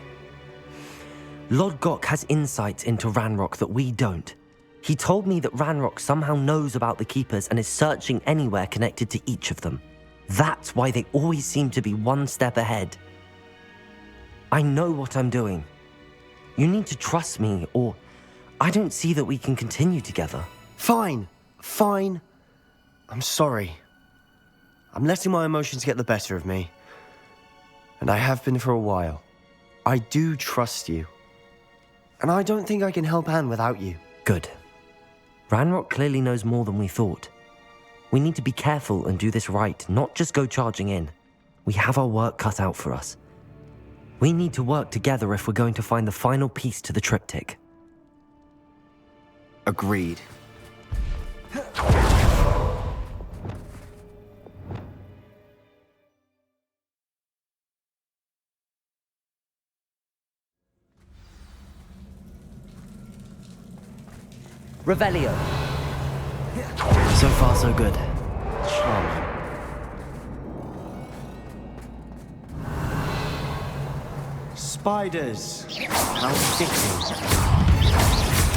Lord Gok has insights into Ranrock that we don't. He told me that Ranrock somehow knows about the Keepers and is searching anywhere connected to each of them. That's why they always seem to be one step ahead. I know what I'm doing. You need to trust me, or I don't see that we can continue together. Fine. I'm sorry. I'm letting my emotions get the better of me. And I have been for a while. I do trust you. And I don't think I can help Anne without you. Good. Ranrock clearly knows more than we thought. We need to be careful and do this right, not just go charging in. We have our work cut out for us. We need to work together if we're going to find the final piece to the triptych. Agreed. Revelio. So far, so good. Charming. Spiders. How fitting.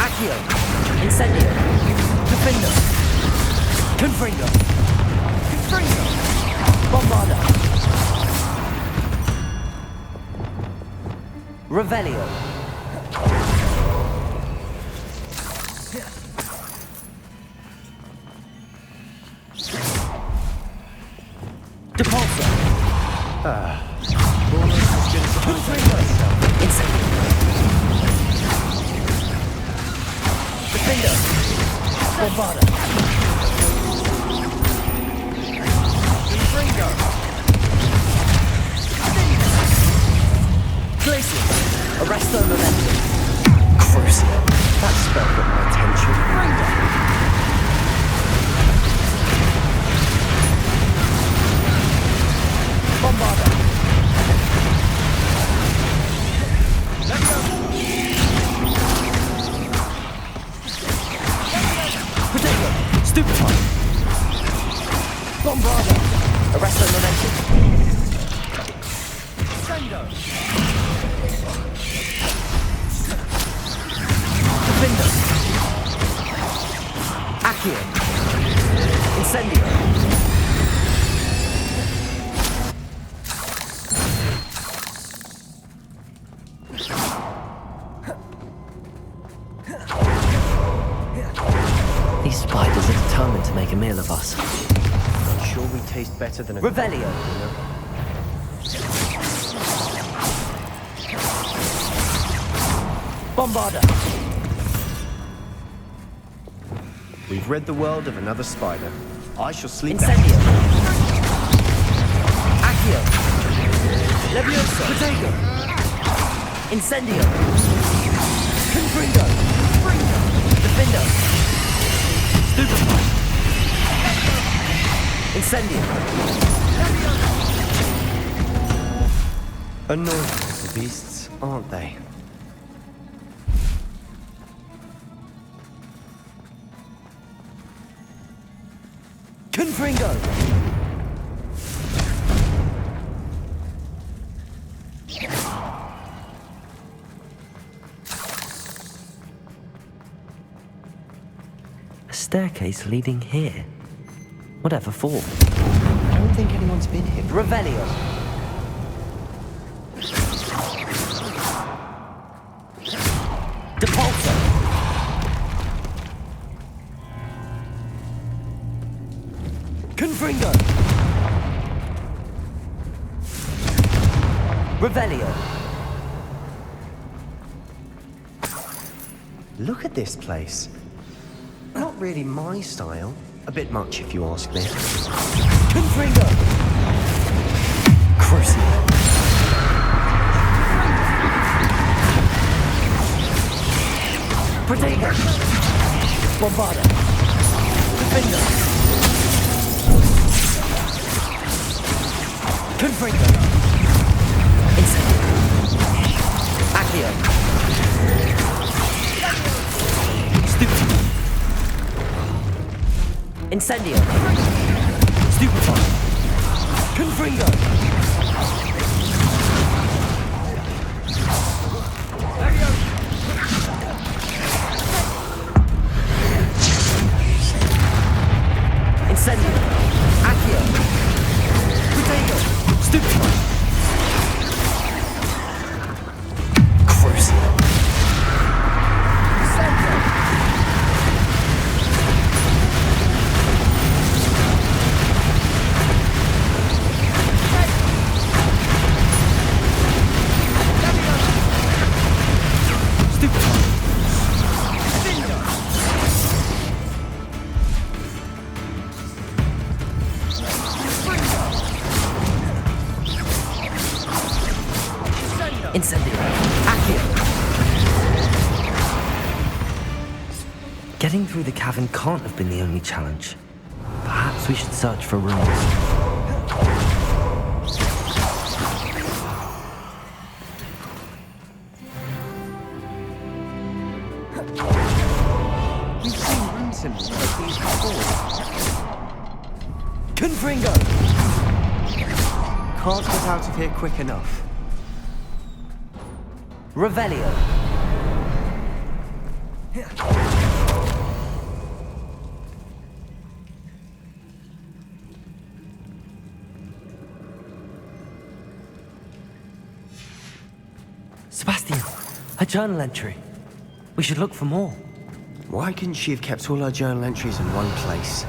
Accio. Incendio. Defendo. Confringo. Bombarda. Revelio. Depulso. Almost as good as Confringo. Incendio. Defendo. Bombarda. Confringo. Glacius. Arresto Momentum. Crucio. That spell got my attention. of us. I'm sure we taste better than a Revelio. you know? Bombarda. We've rid the world of another spider. I shall sleep Incendio. Accio. Leviosa. Protego. Incendio. Confringo. Defendo. Stupefy. Incendio. Annoying little beasts, aren't they? Confringo. A staircase leading here. Whatever for? I don't think anyone's been here. Revelio. Depulso. Confringo. Revelio. Look at this place. Not really my style. A bit much, if you ask me. Confringo. Crucible. Protego. Bombarda. Defender. Confringo. Incendio. Accio. Stupefy. Incendio. Stupefy. Confringo. Incendio. Accio. Protego. Stupefy. Crucible. Incendio. Accio. Getting through the cavern can't have been the only challenge. Perhaps we should search for ruins. We've seen rune symbols like these before. Confringo. Can't get out of here quick enough. Revelio. Sebastian, a journal entry. We should look for more. Why couldn't she have kept all her journal entries in one place?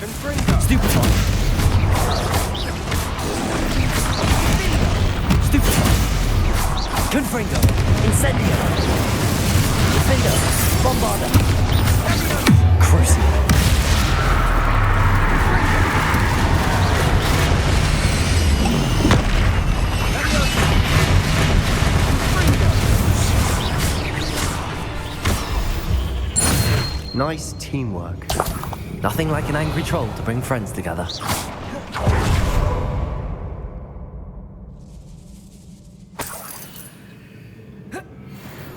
Confringo! Confringo! Incendio! Defendo! Bombarda! Crucio! Nice teamwork. Nothing like an angry troll to bring friends together.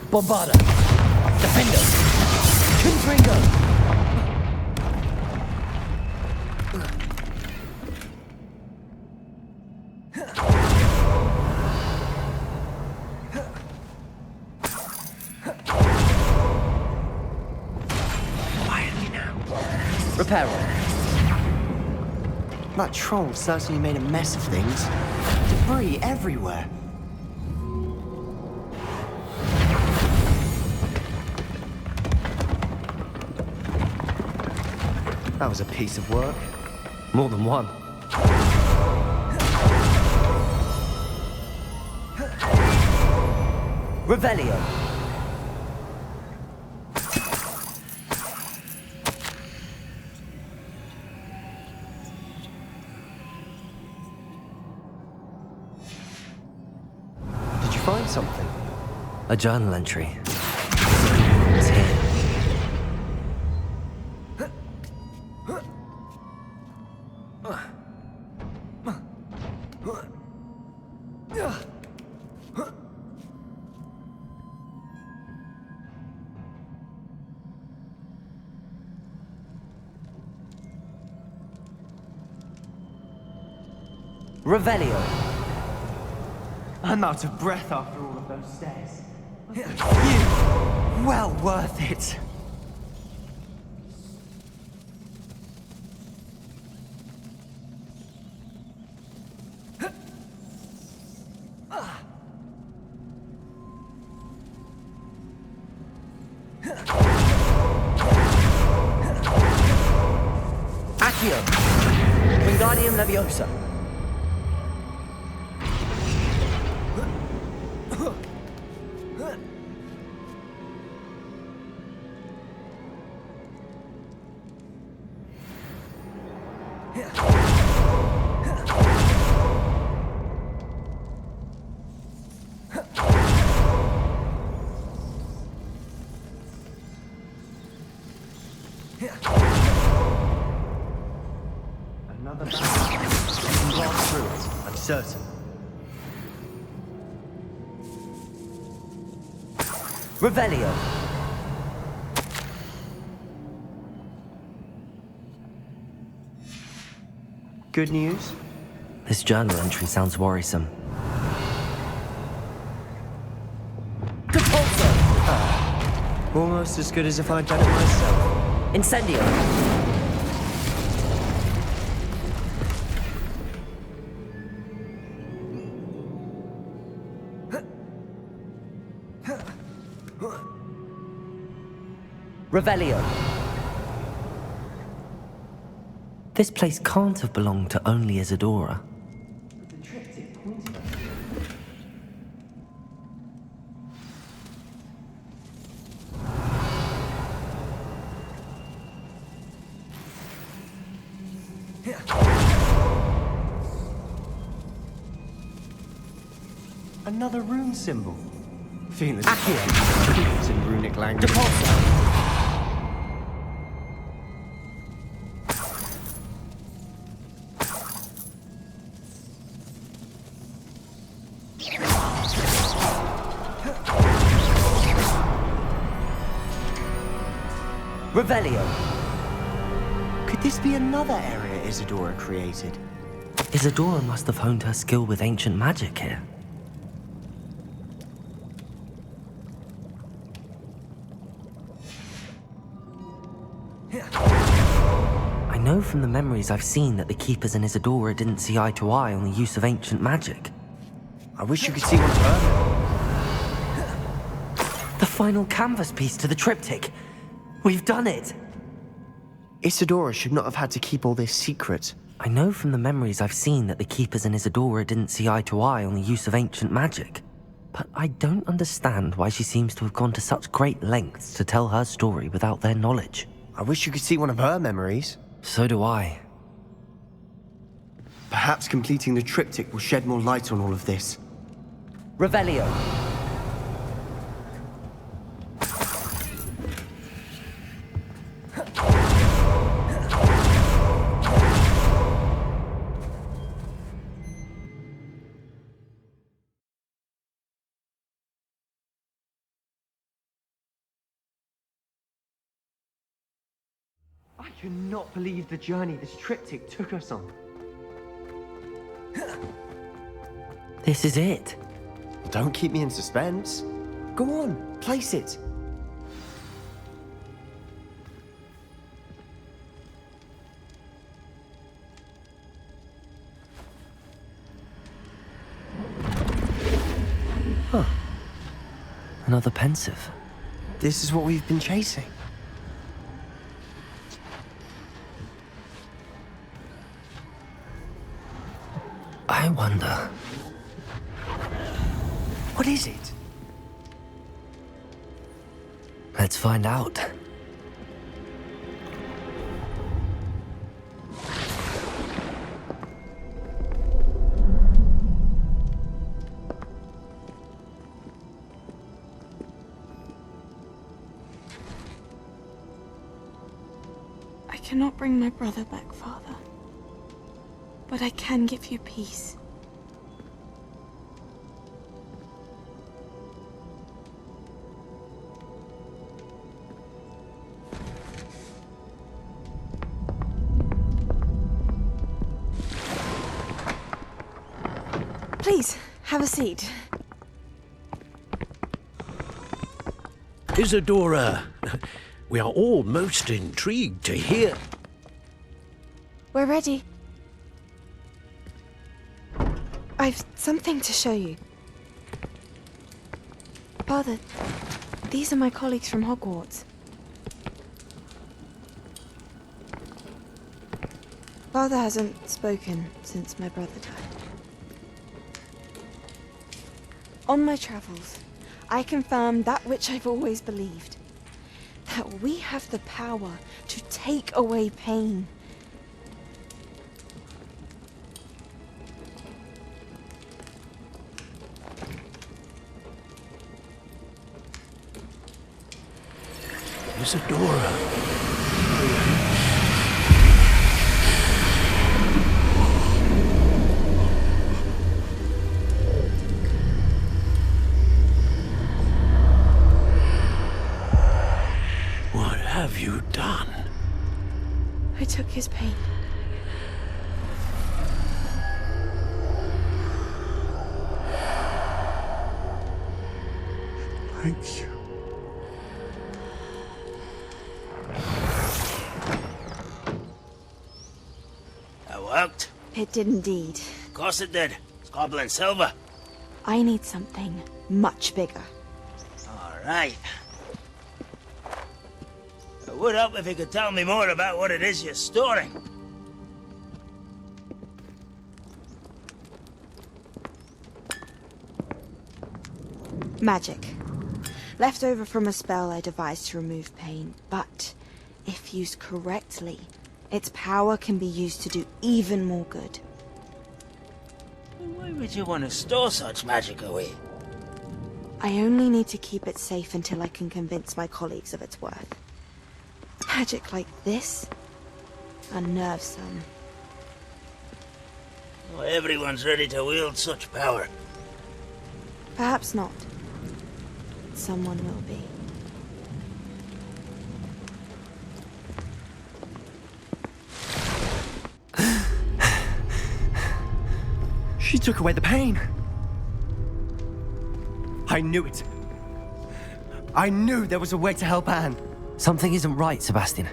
Bombarda! Defendo! Confringo! Reparo. That troll certainly made a mess of things. Debris everywhere. That was a piece of work. More than one. Revelio. Did you find something? A journal entry. It was here. Revelio. I'm out of breath after all of those stairs. You! Well worth it. Accio. Wingardium Leviosa. Another battle. I can blast through it, I'm certain. Revelio. Good news? This journal entry sounds worrisome. Almost as good as if I'd done it myself. Incendio. Revelio. This place can't have belonged to only Isadora. Another rune symbol. Feeling it's in runic language. Revelio. Could this be another area Isadora created? Isadora must have honed her skill with ancient magic here. I know from the memories I've seen that the Keepers and Isadora didn't see eye to eye on the use of ancient magic. I wish you could see one of her. The final canvas piece to the triptych. We've done it! Isadora should not have had to keep all this secret. I know from the memories I've seen that the Keepers and Isadora didn't see eye to eye on the use of ancient magic. But I don't understand why she seems to have gone to such great lengths to tell her story without their knowledge. I wish you could see one of her memories. So do I. Perhaps completing the triptych will shed more light on all of this. Revelio. I cannot believe the journey this triptych took us on. This is it. Don't keep me in suspense. Go on, place it. Huh. Another pensive. This is what we've been chasing. I wonder... What is it? Let's find out. I cannot bring my brother back, Father. But I can give you peace. Please, have a seat. Isadora, we are all most intrigued to hear. We're ready. I've something to show you. Father, these are my colleagues from Hogwarts. Father hasn't spoken since my brother died. On my travels, I confirmed that which I've always believed. That we have the power to take away pain. Isadora. What have you done? I took his pain. Thank you. That worked. It did indeed. Of course it did. It's goblin silver. I need something much bigger. All right. It would help if you could tell me more about what it is you're storing. Magic. Left over from a spell I devised to remove pain, but if used correctly, its power can be used to do even more good. Why would you want to store such magic away? I only need to keep it safe until I can convince my colleagues of its worth. Magic like this unnerves some. Not everyone's ready to wield such power. Perhaps not. Someone will be. She took away the pain. I knew it. I knew there was a way to help Anne. Something isn't right, Sebastian.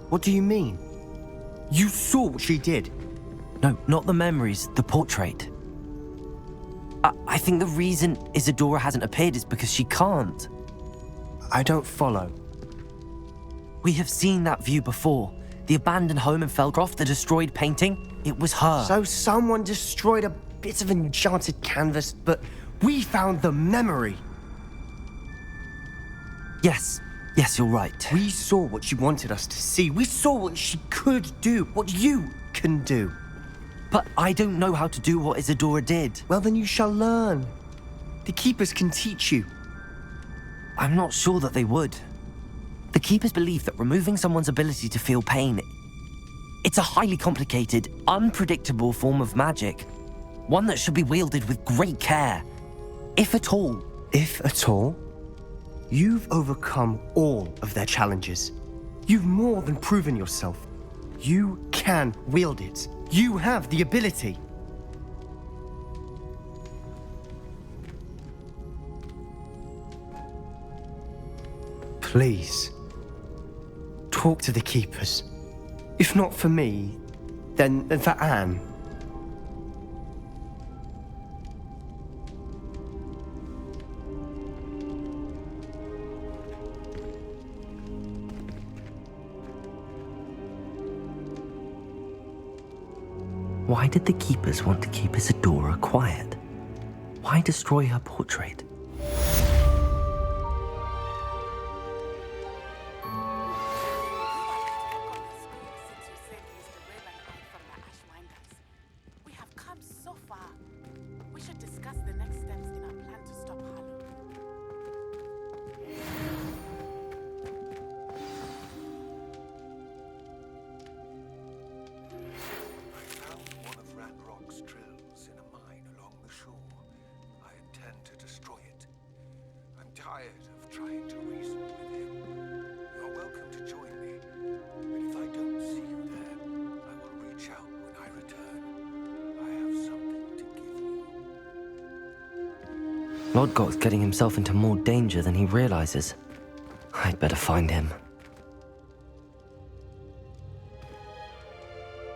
What do you mean? You saw what she did. No, not the memories, the portrait. I think the reason Isadora hasn't appeared is because she can't. I don't follow. We have seen that view before. The abandoned home in Felcroft, the destroyed painting, it was her. So someone destroyed a bit of enchanted canvas, but We found the memory. Yes, you're right. We saw what she wanted us to see. We saw what she could do, what you can do. But I don't know how to do what Isadora did. Well, then you shall learn. The Keepers can teach you. I'm not sure that they would. The Keepers believe that removing someone's ability to feel pain, it's a highly complicated, unpredictable form of magic. One that should be wielded with great care. If at all. If at all? You've overcome all of their challenges. You've more than proven yourself. You can wield it. You have the ability. Please, talk to the Keepers. If not for me, then for Anne. Why did the Keepers want to keep Isadora quiet? Why destroy her portrait? We have come so far. We should discuss the next steps in our plan to stop Harlow. One of Ranrock's drills in a mine along the shore. I intend to destroy it. I'm tired of trying to reason with him. You're welcome to join me, but if I don't see you there, I will reach out when I return. I have something to give you. Lodgok's getting himself into more danger than he realizes. I'd better find him.